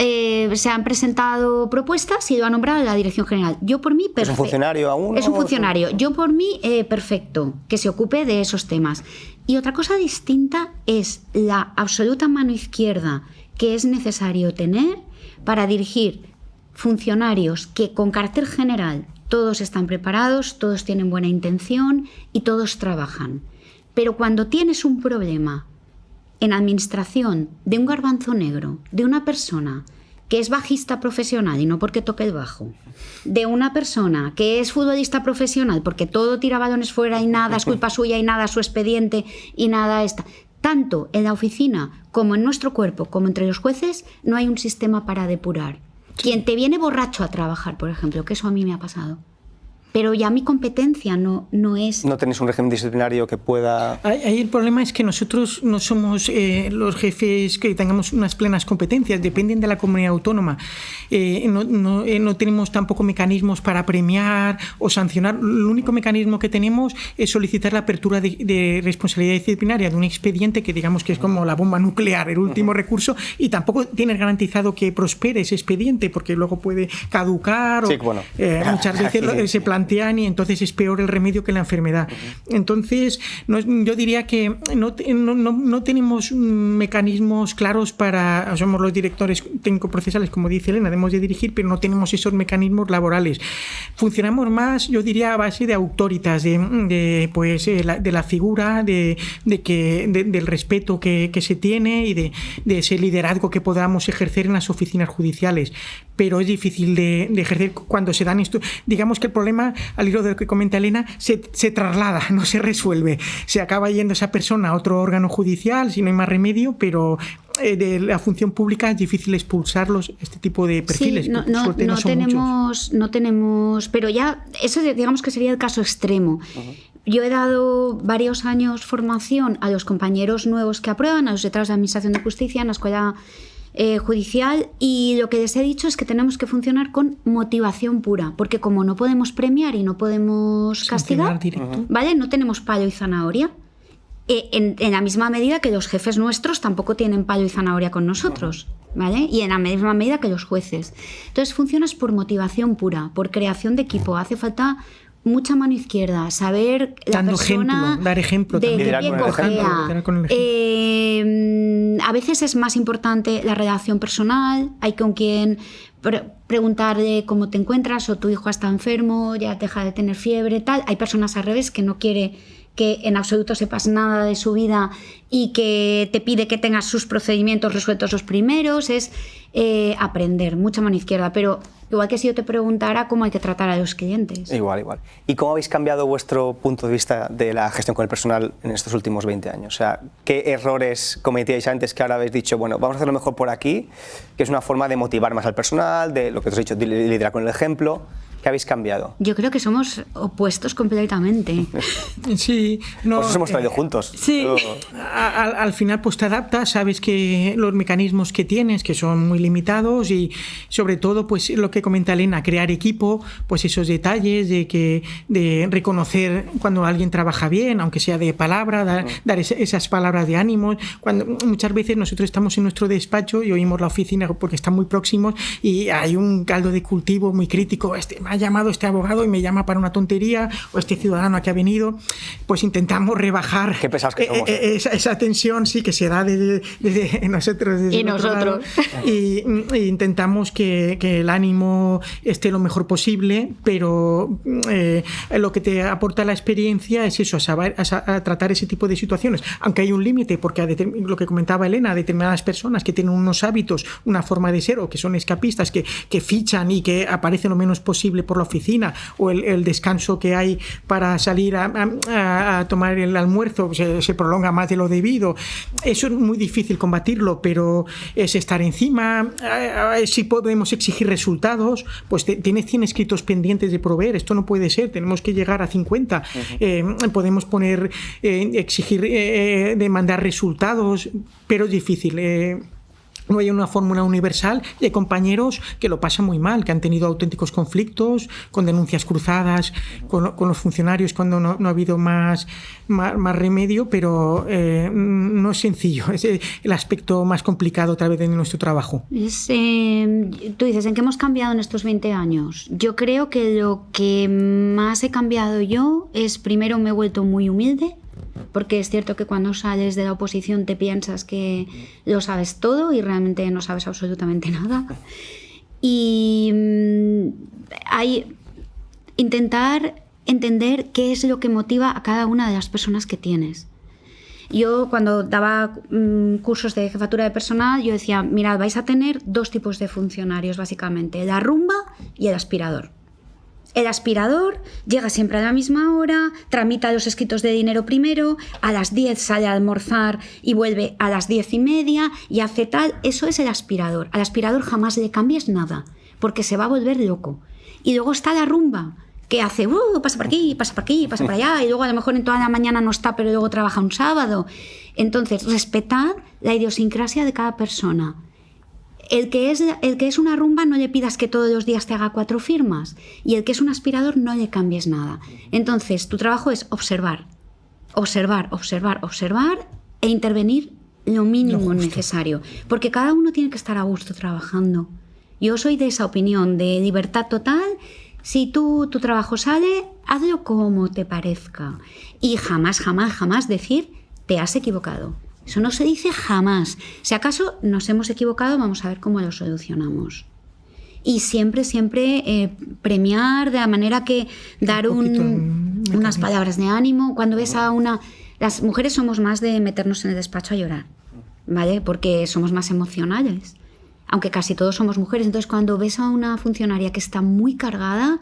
Se han presentado propuestas y lo ha nombrado la dirección general. Yo por mí, perfecto. ¿Es un funcionario aún? Es un funcionario. Yo por mí, perfecto, que se ocupe de esos temas. Y otra cosa distinta es la absoluta mano izquierda que es necesario tener para dirigir funcionarios que con carácter general todos están preparados, todos tienen buena intención y todos trabajan. Pero cuando tienes un problema en administración de un garbanzo negro, de una persona que es bajista profesional y no porque toque el bajo, de una persona que es futbolista profesional porque todo tira balones fuera y nada es culpa suya y nada es su expediente y nada está... Tanto en la oficina como en nuestro cuerpo, como entre los jueces, no hay un sistema para depurar. Quien te viene borracho a trabajar, por ejemplo, que eso a mí me ha pasado. Pero ya mi competencia no es... ¿No tenéis un régimen disciplinario que pueda...? Ahí el problema es que nosotros no somos los jefes que tengamos unas plenas competencias, dependen de la comunidad autónoma. No tenemos tampoco mecanismos para premiar o sancionar. El único mecanismo que tenemos es solicitar la apertura de responsabilidad disciplinaria de un expediente que digamos que es como la bomba nuclear, el último recurso, y tampoco tienes garantizado que prospere ese expediente porque luego puede caducar o muchas veces se plantea y entonces es peor el remedio que la enfermedad. Entonces, yo diría que no tenemos mecanismos claros para... Somos los directores técnico-procesales, como dice Elena, debemos de dirigir, pero no tenemos esos mecanismos laborales. Funcionamos más, yo diría, a base de autoritas, de la figura, del respeto que se tiene y de ese liderazgo que podamos ejercer en las oficinas judiciales. Pero es difícil de ejercer cuando se dan esto. Digamos que el problema, al hilo de lo que comenta Elena, se traslada, no se resuelve. Se acaba yendo esa persona a otro órgano judicial si no hay más remedio, pero de la función pública es difícil expulsarlos, este tipo de perfiles. Sí, no tenemos, pero ya eso digamos que sería el caso extremo. Yo he dado varios años formación a los compañeros nuevos que aprueban, a los letrados de Administración de Justicia en la escuela judicial, y lo que les he dicho es que tenemos que funcionar con motivación pura, porque como no podemos premiar y no podemos castigar, ¿vale? No tenemos palo y zanahoria. En la misma medida que los jefes nuestros tampoco tienen palo y zanahoria con nosotros, ¿vale? Y en la misma medida que los jueces. Entonces funcionas por motivación pura, por creación de equipo. Hace falta mucha mano izquierda, saber la persona, dar ejemplo de también. qué cojea. A veces es más importante la relación personal, hay con quien preguntarle cómo te encuentras, o tu hijo está enfermo, ya deja de tener fiebre, tal. Hay personas al revés que no quiere que en absoluto sepas nada de su vida y que te pide que tengas sus procedimientos resueltos los primeros. Es aprender, mucha mano izquierda, pero igual que si yo te preguntara cómo hay que tratar a los clientes. Igual. ¿Y cómo habéis cambiado vuestro punto de vista de la gestión con el personal en estos últimos 20 años? O sea, ¿qué errores cometíais antes que ahora habéis dicho, bueno, vamos a hacerlo mejor por aquí, que es una forma de motivar más al personal, de lo que te has dicho, de liderar con el ejemplo? ¿Qué habéis cambiado? Yo creo que somos opuestos completamente. Sí, no. Pues os hemos traído juntos. Sí. Al final, pues te adaptas, sabes que los mecanismos que tienes, que son muy limitados, y sobre todo, pues lo que comenta Elena, crear equipo, pues esos detalles de reconocer cuando alguien trabaja bien, aunque sea de palabra, dar esas palabras de ánimo. Cuando muchas veces nosotros estamos en nuestro despacho y oímos la oficina porque están muy próximos y hay un caldo de cultivo muy crítico. Me ha llamado este abogado y me llama para una tontería, o este ciudadano que ha venido, pues intentamos rebajar. Qué pesados que somos. Esa tensión sí que se da desde nosotros. Desde y nosotros. Y intentamos que el ánimo esté lo mejor posible, pero lo que te aporta la experiencia es eso, a tratar ese tipo de situaciones. Aunque hay un límite, porque lo que comentaba Elena, determinadas personas que tienen unos hábitos, una forma de ser, o que son escapistas, que fichan y que aparecen lo menos posible por la oficina, o el descanso que hay para salir a tomar el almuerzo se prolonga más de lo debido. Eso es muy difícil combatirlo, pero es estar encima. Si podemos exigir resultados, pues tienes 100 escritos pendientes de proveer, esto no puede ser, tenemos que llegar a 50. Podemos exigir demandar resultados, pero es difícil. no hay una fórmula universal, y hay compañeros que lo pasan muy mal, que han tenido auténticos conflictos, con denuncias cruzadas con los funcionarios cuando no ha habido más remedio, pero no es sencillo, es el aspecto más complicado otra vez de nuestro trabajo. Tú dices, ¿en qué hemos cambiado en estos 20 años? Yo creo que lo que más he cambiado yo es, primero, me he vuelto muy humilde, porque es cierto que cuando sales de la oposición te piensas que lo sabes todo y realmente no sabes absolutamente nada. Y hay intentar entender qué es lo que motiva a cada una de las personas que tienes. Yo cuando daba cursos de jefatura de personal, yo decía, mirad, vais a tener 2 tipos de funcionarios básicamente, la rumba y el aspirador. El aspirador llega siempre a la misma hora, tramita los escritos de dinero primero, a las 10 sale a almorzar y vuelve a las 10:30 y hace tal. Eso es el aspirador. Al aspirador jamás le cambies nada, porque se va a volver loco. Y luego está la rumba, que hace, pasa por aquí, pasa por aquí, pasa por allá, y luego a lo mejor en toda la mañana no está, pero luego trabaja un sábado. Entonces, respetad la idiosincrasia de cada persona. El que es una rumba no le pidas que todos los días te haga 4 firmas, y el que es un aspirador no le cambies nada. Entonces, tu trabajo es observar e intervenir lo mínimo necesario, porque cada uno tiene que estar a gusto trabajando. Yo soy de esa opinión, de libertad total. Si tu trabajo sale, hazlo como te parezca, y jamás decir te has equivocado. Eso no se dice jamás. Si acaso nos hemos equivocado, vamos a ver cómo lo solucionamos. Y siempre premiar de la manera que dar unas palabras de ánimo. Cuando ves a una... Las mujeres somos más de meternos en el despacho a llorar, ¿vale? Porque somos más emocionales. Aunque casi todos somos mujeres. Entonces, cuando ves a una funcionaria que está muy cargada,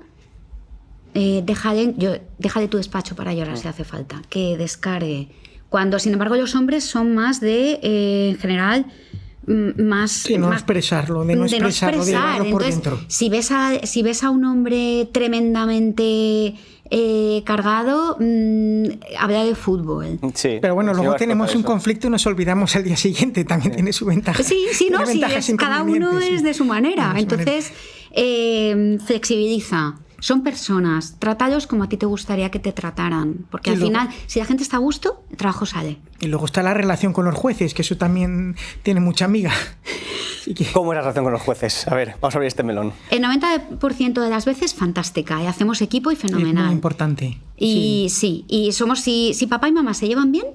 déjale tu despacho para llorar si hace falta. Que descargue. Cuando, sin embargo, los hombres son más de, en general, más... Sí, no expresarlo, de llevarlo por Entonces, dentro. Si ves a un hombre tremendamente cargado, habla de fútbol. Sí, pero bueno, luego tenemos un conflicto y nos olvidamos al día siguiente, también tiene su ventaja. Sí, cada uno es de su manera. Entonces, flexibiliza. Son personas, trátalos como a ti te gustaría que te trataran, porque al final, si la gente está a gusto, el trabajo sale. Y luego está la relación con los jueces, que eso también tiene mucha miga. ¿Cómo es la relación con los jueces? A ver, vamos a abrir este melón. El 90% de las veces fantástica, y hacemos equipo y fenomenal. Es muy importante. Y somos, si papá y mamá se llevan bien,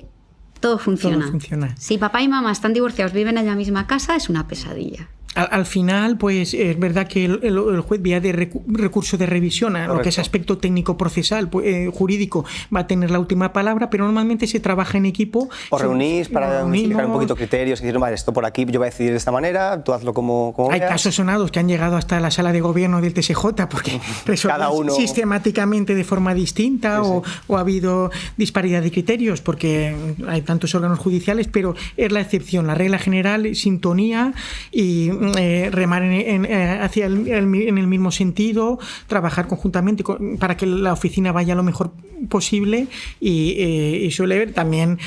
todo funciona. Todo funciona. Si papá y mamá están divorciados, viven en la misma casa, es una pesadilla. Al final, pues es verdad que el juez, vía de recurso de revisión, a lo que es aspecto técnico procesal, jurídico, va a tener la última palabra, pero normalmente se trabaja en equipo. ¿Os reunís para unificar un poquito criterios y decir, vale, esto por aquí yo voy a decidir de esta manera, tú hazlo como Hay veas? casos sonados que han llegado hasta la sala de gobierno del TSJ porque resuelven sistemáticamente de forma distinta o ha habido disparidad de criterios porque hay tantos órganos judiciales, pero es la excepción. La regla general es sintonía y remar en el mismo sentido, trabajar conjuntamente para que la oficina vaya lo mejor posible y suele haber también,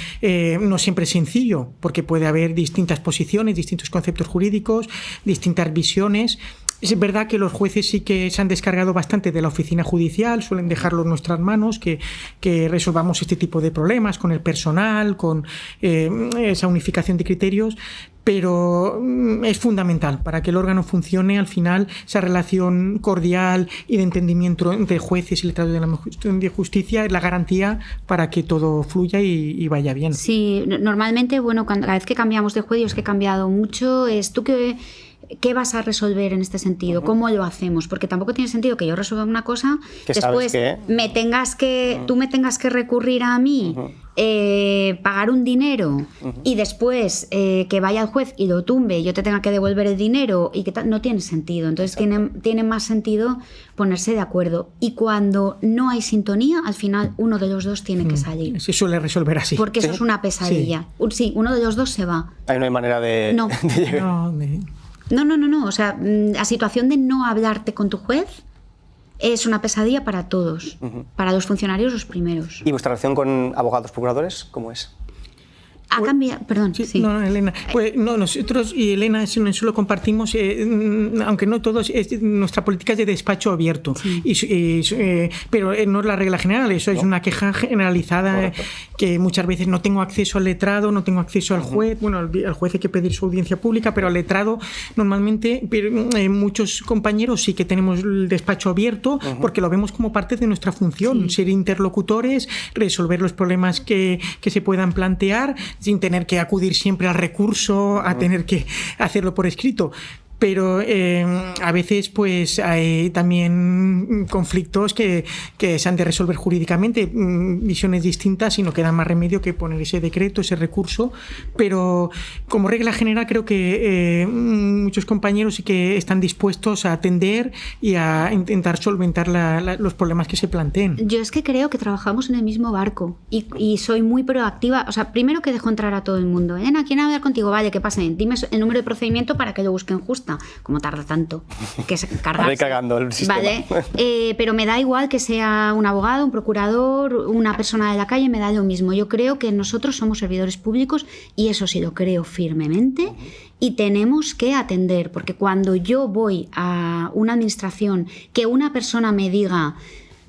no siempre es sencillo, porque puede haber distintas posiciones, distintos conceptos jurídicos, distintas visiones. Es verdad que los jueces sí que se han descargado bastante de la oficina judicial, suelen dejarlo en nuestras manos, que resolvamos este tipo de problemas con el personal, con esa unificación de criterios, pero es fundamental para que el órgano funcione. Al final, esa relación cordial y de entendimiento entre jueces y letrados de justicia es la garantía para que todo fluya y vaya bien. Sí, normalmente, cada vez que cambiamos de juez, es que he cambiado mucho, es tú que... ¿Qué vas a resolver en este sentido? ¿Cómo lo hacemos? Porque tampoco tiene sentido que yo resuelva una cosa, después tú me tengas que recurrir a mí, pagar un dinero y después que vaya al juez y lo tumbe y yo te tenga que devolver el dinero y que no tiene sentido. Entonces tiene más sentido ponerse de acuerdo. Y cuando no hay sintonía, al final uno de los dos tiene que salir. Se suele resolver así. Porque eso es una pesadilla. Sí, uno de los dos se va. Ahí no hay manera de llegar. No. O sea, la situación de no hablarte con tu juez es una pesadilla para todos, para los funcionarios los primeros. ¿Y vuestra relación con abogados procuradores cómo es? Ha cambiado, perdón. Sí. No, Elena. Pues no, nosotros y Elena eso lo compartimos, aunque no todos, nuestra política es de despacho abierto. Sí. Pero no es la regla general, eso es una queja generalizada, que muchas veces no tengo acceso al letrado, no tengo acceso al juez. Bueno, al juez hay que pedir su audiencia pública, pero al letrado normalmente muchos compañeros sí que tenemos el despacho abierto porque lo vemos como parte de nuestra función, ser interlocutores, resolver los problemas que se puedan plantear sin tener que acudir siempre al recurso, a tener que hacerlo por escrito. Pero a veces pues hay también conflictos que se han de resolver jurídicamente, visiones distintas, y no queda más remedio que poner ese decreto, ese recurso. Pero como regla general creo que muchos compañeros sí que están dispuestos a atender y a intentar solventar los problemas que se planteen. Yo es que creo que trabajamos en el mismo barco y soy muy proactiva. O sea, primero que dejo entrar a todo el mundo. Elena, ¿quién hablar contigo? Vale, ¿qué pasa? Dime el número de procedimiento para que lo busquen justa. Como tarda tanto que se cargarse. Estoy cagando el sistema. Vale, pero me da igual que sea un abogado, un procurador, una persona de la calle, me da lo mismo. Yo creo que nosotros somos servidores públicos y eso sí lo creo firmemente y tenemos que atender, porque cuando yo voy a una administración, que una persona me diga: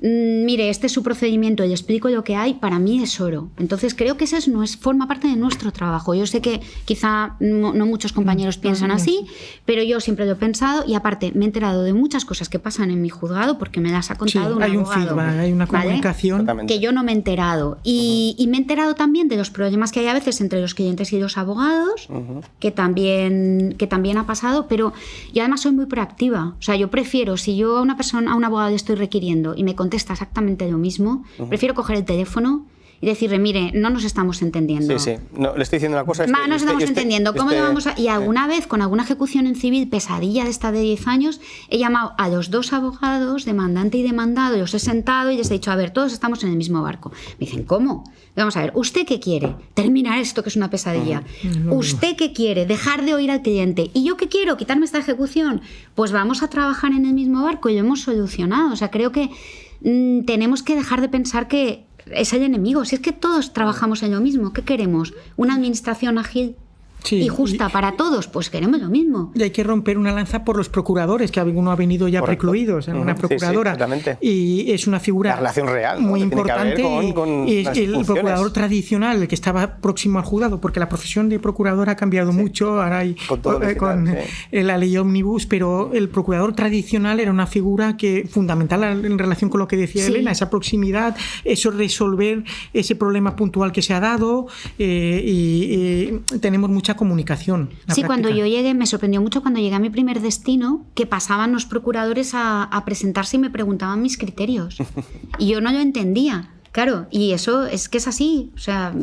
mire, este es su procedimiento y le explico lo que hay, para mí es oro. Entonces creo que eso forma parte de nuestro trabajo. Yo sé que quizá no muchos compañeros piensan así, pero yo siempre lo he pensado, y aparte me he enterado de muchas cosas que pasan en mi juzgado porque me las ha contado un abogado. Hay un feedback, hay una comunicación, ¿vale? Que yo no me he enterado. Y me he enterado también de los problemas que hay a veces entre los clientes y los abogados, que también ha pasado, pero yo además soy muy proactiva. O sea, yo prefiero, si yo a un abogado le estoy requiriendo y me contesta exactamente lo mismo, prefiero coger el teléfono y decirle: mire, no nos estamos entendiendo. Sí. No, le estoy diciendo una cosa. No nos estamos entendiendo. ¿Cómo lo vamos a...? Y alguna vez, con alguna ejecución en civil, pesadilla de esta de 10 años, he llamado a los dos abogados, demandante y demandado, y los he sentado y les he dicho: a ver, todos estamos en el mismo barco. Me dicen: ¿cómo? Vamos a ver, ¿usted qué quiere? Terminar esto que es una pesadilla. ¿Usted qué quiere? Dejar de oír al cliente. ¿Y yo qué quiero? ¿Quitarme esta ejecución? Pues vamos a trabajar en el mismo barco y lo hemos solucionado. O sea, creo que tenemos que dejar de pensar que es el enemigo. Si es que todos trabajamos en lo mismo, ¿qué queremos? ¿Una administración ágil y justa para todos? Pues queremos lo mismo. Y hay que romper una lanza por los procuradores, que alguno ha venido ya precluidos, una procuradora. Y es una figura la relación real, muy ¿no? importante. Con y es el procurador tradicional, el que estaba próximo al juzgado, porque la profesión de procurador ha cambiado mucho. Ahora hay con la ley Omnibus, pero el procurador tradicional era una figura fundamental en relación con lo que decía Elena, esa proximidad, eso resolver ese problema puntual que se ha dado, y tenemos mucha comunicación. Sí, cuando yo llegué, me sorprendió mucho cuando llegué a mi primer destino, que pasaban los procuradores a presentarse y me preguntaban mis criterios. Y yo no lo entendía. Claro, y eso es que es así. O sea,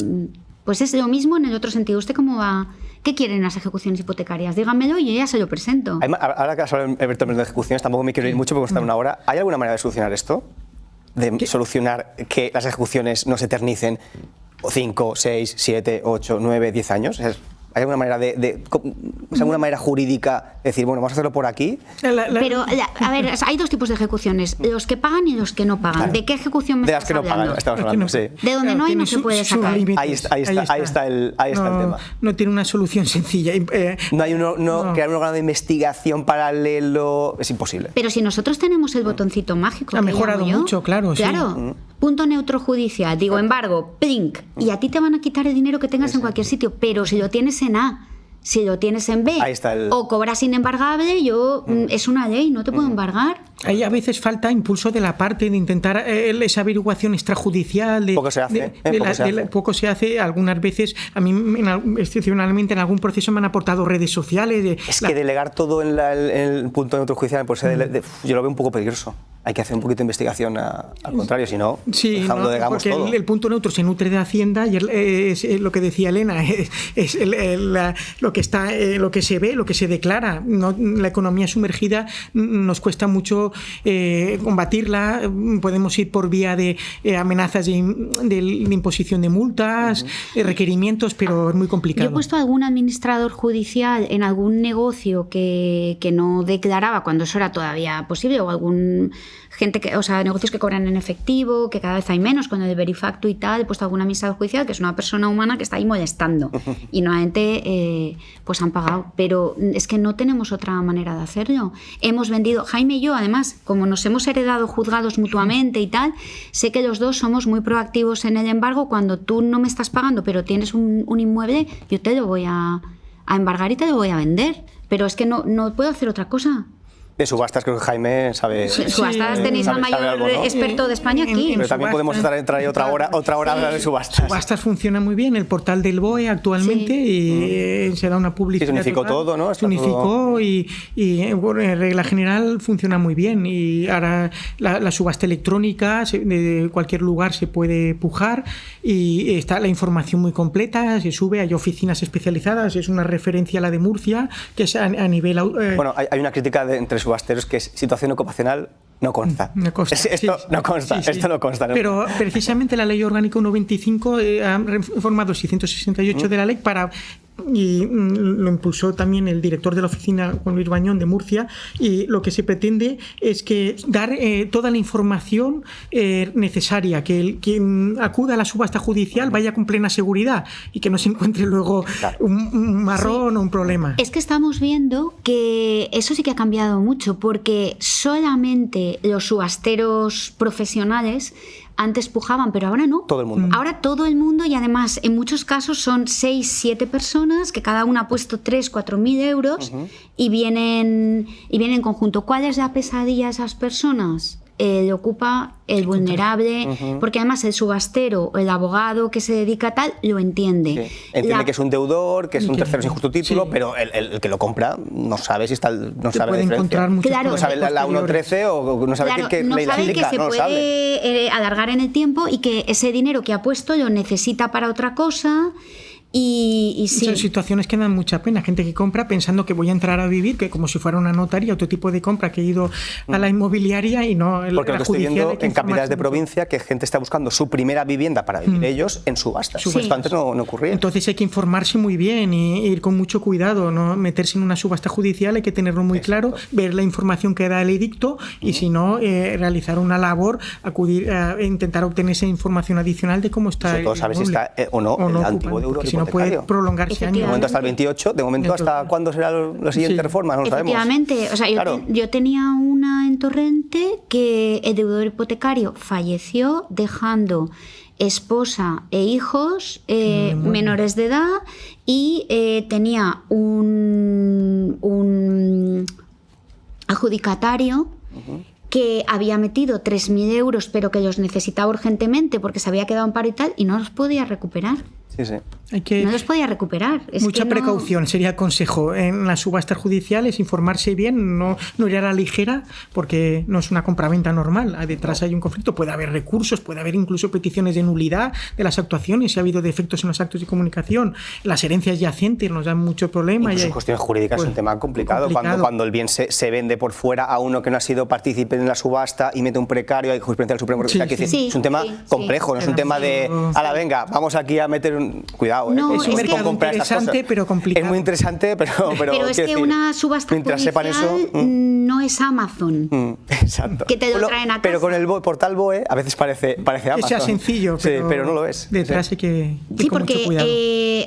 pues es lo mismo en el otro sentido. ¿Usted cómo va? ¿Qué quieren las ejecuciones hipotecarias? Dígamelo y yo ya se lo presento. Ahora que has hablado de ejecuciones, tampoco me quiero ir mucho porque está en una hora. ¿Hay alguna manera de solucionar esto? De solucionar que las ejecuciones no se eternicen 5, 6, 7, 8, 9, 10 años. ¿Hay alguna manera alguna manera jurídica de decir, bueno, vamos a hacerlo por aquí? Pero, a ver, hay dos tipos de ejecuciones: los que pagan y los que no pagan. Claro. ¿De qué ejecución me estás hablando? De las que no pagan, estamos hablando, sí. De donde no hay, no se puede sacar. Ahí está el tema. No tiene una solución sencilla. No hay crear un órgano de investigación paralelo, es imposible. Pero si nosotros tenemos el botoncito mágico. Ha mejorado mucho, claro. Claro. Punto neutro judicial. Digo, embargo, plink. Y a ti te van a quitar el dinero que tengas en cualquier sitio. Pero si lo tienes en A, si lo tienes en B, o cobras inembargable, es una ley, no te puedo embargar. Ahí a veces falta impulso de la parte de intentar esa averiguación extrajudicial. Poco se hace. Algunas veces, a mí excepcionalmente en algún proceso me han aportado redes sociales. Que delegar todo en el punto neutro judicial, yo lo veo un poco peligroso. Hay que hacer un poquito de investigación al contrario, si no, lo dejamos todo. El punto neutro se nutre de Hacienda y es lo que decía Elena, es lo que se ve, lo que se declara. La economía sumergida nos cuesta mucho combatirla. Podemos ir por vía de amenazas de imposición de multas, requerimientos, pero es muy complicado. Yo he puesto a algún administrador judicial en algún negocio que no declaraba cuando eso era todavía posible, o algún gente que, o sea, negocios que cobran en efectivo, que cada vez hay menos, con el Verifacto y tal, he puesto alguna amistad judicial, que es una persona humana que está ahí molestando. Y nuevamente, pues han pagado. Pero es que no tenemos otra manera de hacerlo. Hemos vendido, Jaime y yo, además, como nos hemos heredado juzgados mutuamente y tal, sé que los dos somos muy proactivos en el embargo. Cuando tú no me estás pagando, pero tienes un inmueble, yo te lo voy a embargar y te lo voy a vender. Pero es que no puedo hacer otra cosa. De subastas creo que Jaime sabe. Subastas tenéis al mayor algo, ¿no? experto de España aquí. Pero también podemos traer otra hora de subastas. Subastas funciona muy bien, el portal del BOE actualmente y se da una publicidad. Se unificó todo, ¿no? Se unificó y bueno, en regla general funciona muy bien. Y ahora la subasta electrónica de cualquier lugar se puede pujar y está la información muy completa, se sube, hay oficinas especializadas, es una referencia a la de Murcia, que es a nivel... Bueno, hay una crítica entre subasteros que es situación ocupacional no consta. No consta. Esto no consta. Esto no consta. ¿No? Pero precisamente la Ley Orgánica 125 ha reformado 668 de la ley y lo impulsó también el director de la oficina, Juan Luis Bañón, de Murcia, y lo que se pretende es que dar toda la información necesaria, que quien acuda a la subasta judicial vaya con plena seguridad y que no se encuentre luego un marrón o un problema. Es que estamos viendo que eso sí que ha cambiado mucho, porque solamente los subasteros profesionales antes pujaban, pero ahora no. Todo el mundo. Ahora todo el mundo, y además en muchos casos son 6, 7 personas que cada una ha puesto 3, 4 mil euros y vienen en conjunto. ¿Cuál es la pesadilla a esas personas? Le ocupa el vulnerable, porque además el subastero o el abogado que se dedica a tal lo entiende. Sí. Entiende que es un deudor, que es un tercero sin justo título, pero el que lo compra no sabe si está no sabe la diferencia. Claro, no sabe la 1.13 o no sabe qué ley la aplica. Que se puede alargar en el tiempo y que ese dinero que ha puesto lo necesita para otra cosa. Y sí. Son situaciones que dan mucha pena. Gente que compra pensando que voy a entrar a vivir, que como si fuera una notaría, otro tipo de compra, que he ido a la inmobiliaria y no. Porque lo que estoy viendo en capitales de provincia, que gente está buscando su primera vivienda para vivir ellos en subastas. Esto antes no ocurría. Entonces hay que informarse muy bien y ir con mucho cuidado, no meterse en una subasta judicial, hay que tenerlo muy claro, ver la información que da el edicto y si no, realizar una labor, acudir a intentar obtener esa información adicional de cómo está. Sobre todo saber si está o no el antiguo deudor. No puede prolongarse años. De momento hasta el 28, de momento hasta cuándo será la siguiente reforma, no lo sabemos. Efectivamente, o sea, yo tenía una en Torrente que el deudor hipotecario falleció dejando esposa e hijos menores de edad y tenía un adjudicatario que había metido 3.000 euros pero que los necesitaba urgentemente porque se había quedado en paro y tal y no los podía recuperar. Sí, sí. No los podía recuperar. Mucha precaución sería el consejo en las subastas judiciales, informarse bien, no ir a la ligera, porque no es una compraventa normal. Detrás hay un conflicto, puede haber recursos, puede haber incluso peticiones de nulidad de las actuaciones si ha habido defectos en los actos de comunicación. Las herencias yacientes nos dan mucho problema. Incluso cuestiones jurídicas es un tema complicado. Cuando el bien se vende por fuera a uno que no ha sido partícipe en la subasta y mete un precario, hay jurisprudencia del Supremo. Es un tema complejo, no es un tema de, venga, vamos aquí a meter cuidado. No, es un mercado interesante pero complicado. Es muy interesante, pero es que una subasta judicial no es Amazon. Exacto. Que te lo traen a casa. Pero con el portal BOE a veces parece Amazon. Que sea sencillo, pero no lo es. Detrás hay que ir con mucho cuidado.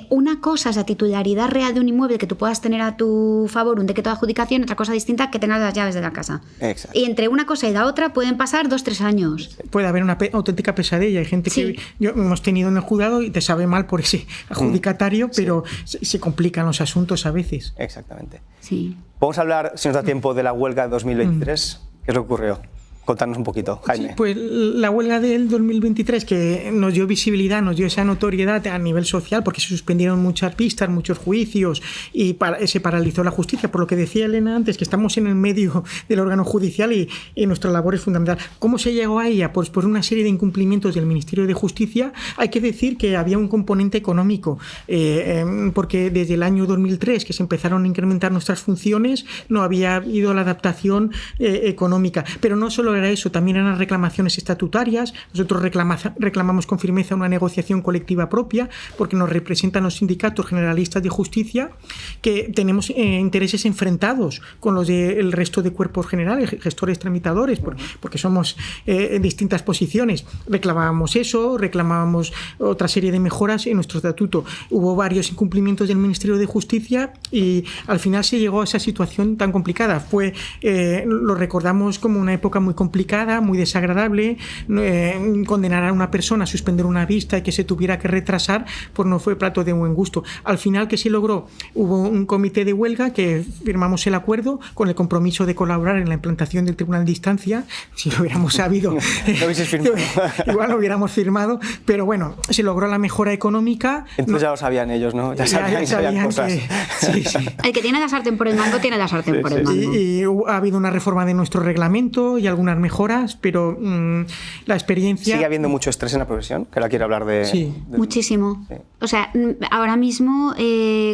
Una cosa es la titularidad real de un inmueble que tú puedas tener a tu favor, un decreto de adjudicación, otra cosa distinta que tengas las llaves de la casa. Exacto. Y entre una cosa y la otra pueden pasar 2-3 años. Puede haber una auténtica pesadilla. Hay gente que hemos tenido en el juzgado y te sabe mal por ese adjudicatario, pero se complican los asuntos a veces. Exactamente. Sí. Vamos a hablar, si nos da tiempo, de la huelga de 2023. ¿Qué es lo que ocurrió? Contarnos un poquito, Jaime. Sí, pues la huelga del 2023 que nos dio visibilidad, nos dio esa notoriedad a nivel social porque se suspendieron muchas vistas, muchos juicios y se paralizó la justicia, por lo que decía Elena antes, que estamos en el medio del órgano judicial y nuestra labor es fundamental. ¿Cómo se llegó a ella? Pues por una serie de incumplimientos del Ministerio de Justicia. Hay que decir que había un componente económico, porque desde el año 2003 que se empezaron a incrementar nuestras funciones no había habido la adaptación económica, pero no solo solo era eso, también eran reclamaciones estatutarias. Nosotros reclamamos con firmeza una negociación colectiva propia, porque nos representan los sindicatos generalistas de justicia, que tenemos intereses enfrentados con los del resto de cuerpos generales, gestores tramitadores, porque somos en distintas posiciones. Reclamábamos eso, reclamábamos otra serie de mejoras en nuestro estatuto. Hubo varios incumplimientos del Ministerio de Justicia y al final se llegó a esa situación tan complicada. Lo recordamos como una época muy complicada, muy desagradable. Condenar a una persona a suspender una vista y que se tuviera que retrasar, pues no fue plato de buen gusto. Al final, ¿qué se logró? Hubo un comité de huelga que firmamos el acuerdo con el compromiso de colaborar en la implantación del Tribunal de Instancia. Si lo hubiéramos sabido, igual lo hubiéramos firmado, pero bueno, se logró la mejora económica. Entonces ya lo sabían ellos, ¿no? Ya sabían cosas. Sí. El que tiene la sartén por el mango tiene la sartén por el mango. Y ha habido una reforma de nuestro reglamento y algunas mejoras, pero la experiencia... ¿Sigue habiendo mucho estrés en la profesión? Que ahora quiero hablar de... Sí. Muchísimo. Sí. O sea, ahora mismo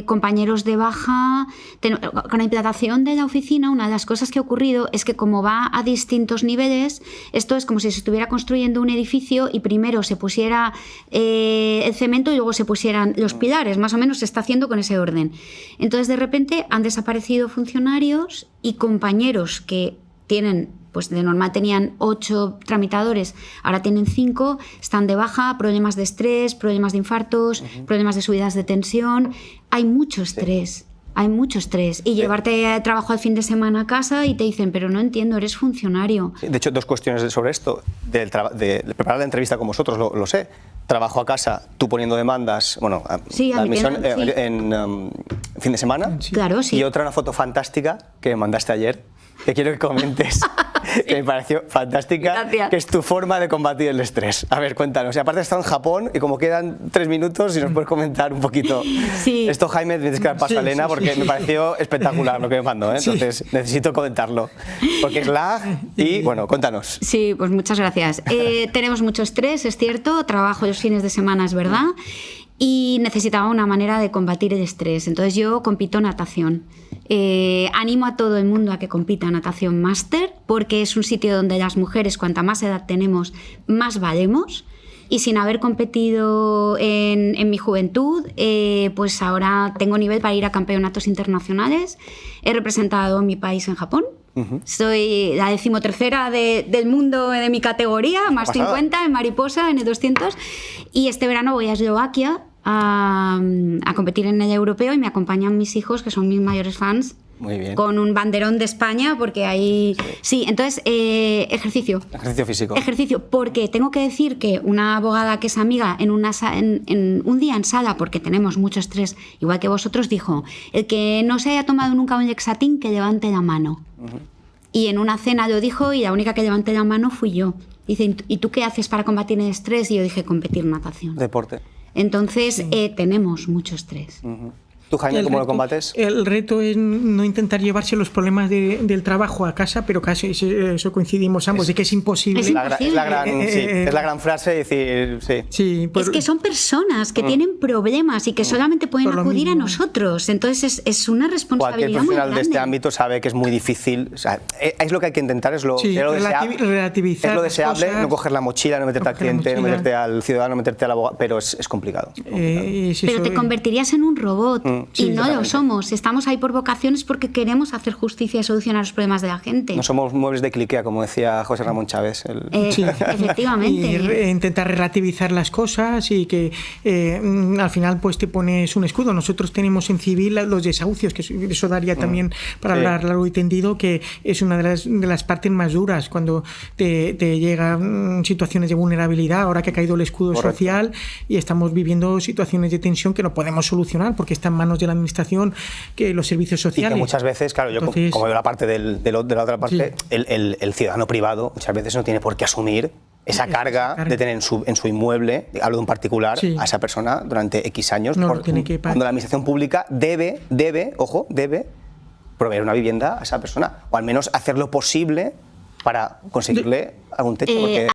compañeros de baja, con la implantación de la oficina, una de las cosas que ha ocurrido es que como va a distintos niveles, esto es como si se estuviera construyendo un edificio y primero se pusiera el cemento y luego se pusieran los pilares, más o menos se está haciendo con ese orden. Entonces de repente han desaparecido funcionarios y compañeros que tienen, pues de normal tenían 8 tramitadores, ahora tienen 5, están de baja, problemas de estrés, problemas de infartos, problemas de subidas de tensión. Hay mucho estrés. Hay mucho estrés. Y llevarte trabajo al fin de semana a casa y te dicen, pero no entiendo, eres funcionario. De hecho, 2 cuestiones sobre esto. De preparar la entrevista con vosotros, lo sé. Trabajo a casa, tú poniendo demandas, bueno, sí, la admisión sí. en fin de semana. Sí. Claro, sí. Y otra, una foto fantástica que me mandaste ayer, que quiero que comentes, que me pareció fantástica. Gracias. Que es tu forma de combatir el estrés. A ver, cuéntanos. Y aparte he estado en Japón y como quedan 3 minutos, si nos puedes comentar un poquito. Sí. Esto, Jaime, tienes que dar paso a Elena porque me pareció espectacular lo que me mandó, ¿eh? Entonces necesito comentarlo. Porque es lag y, bueno, cuéntanos. Sí, pues muchas gracias. Tenemos mucho estrés, es cierto, trabajo los fines de semana, es verdad, y necesitaba una manera de combatir el estrés. Entonces yo compito natación. Animo a todo el mundo a que compita natación máster, porque es un sitio donde las mujeres, cuanta más edad tenemos, más valemos. Y sin haber competido en mi juventud, pues ahora tengo nivel para ir a campeonatos internacionales. He representado a mi país en Japón. Soy la 13ª del mundo de mi categoría, más 50 en mariposa, en el 200. Y este verano voy a Eslovaquia a competir en el europeo y me acompañan mis hijos, que son mis mayores fans. Muy bien. Con un banderón de España, porque ahí... Sí, entonces, ejercicio. Ejercicio físico. Ejercicio, porque tengo que decir que una abogada que es amiga en un día en sala, porque tenemos mucho estrés, igual que vosotros, dijo, el que no se haya tomado nunca un Lexatin, que levante la mano. Y en una cena lo dijo y la única que levanté la mano fui yo. Dice, ¿y tú qué haces para combatir el estrés? Y yo dije, competir natación. Deporte. Entonces, tenemos mucho estrés. ¿Tú, Jaime, cómo lo combates? El reto es no intentar llevarse los problemas del trabajo a casa, pero casi eso coincidimos ambos, de que es imposible. Es la gran frase, decir, sí. Es que son personas que tienen problemas y que solamente pueden acudir a nosotros. Entonces es una responsabilidad Cualquier profesional muy grande. de este ámbito sabe que es muy difícil. O sea, es lo que hay que intentar, es lo deseable. Relativizar es lo deseable, cosas, no coger la mochila, no meterte al cliente, no meterte al ciudadano, no meterte al abogado, pero es complicado. Pero te convertirías en un robot. Y no lo somos. Estamos ahí por vocaciones porque queremos hacer justicia y solucionar los problemas de la gente. No somos muebles de cliquea, como decía José Ramón Chávez. Efectivamente. Y intentar relativizar las cosas y que al final pues te pones un escudo. Nosotros tenemos en civil los desahucios, que eso daría también para hablar largo y tendido, que es una de las partes más duras cuando te llegan situaciones de vulnerabilidad, ahora que ha caído el escudo social y estamos viviendo situaciones de tensión que no podemos solucionar porque está en manos de la administración, que los servicios sociales. Y que muchas veces, claro, yo como veo la parte de la otra parte, el ciudadano privado muchas veces no tiene por qué asumir esa carga de tener en su inmueble, hablo de un particular, a esa persona durante X años, cuando la administración pública debe proveer una vivienda a esa persona, o al menos hacer lo posible para conseguirle algún techo. Porque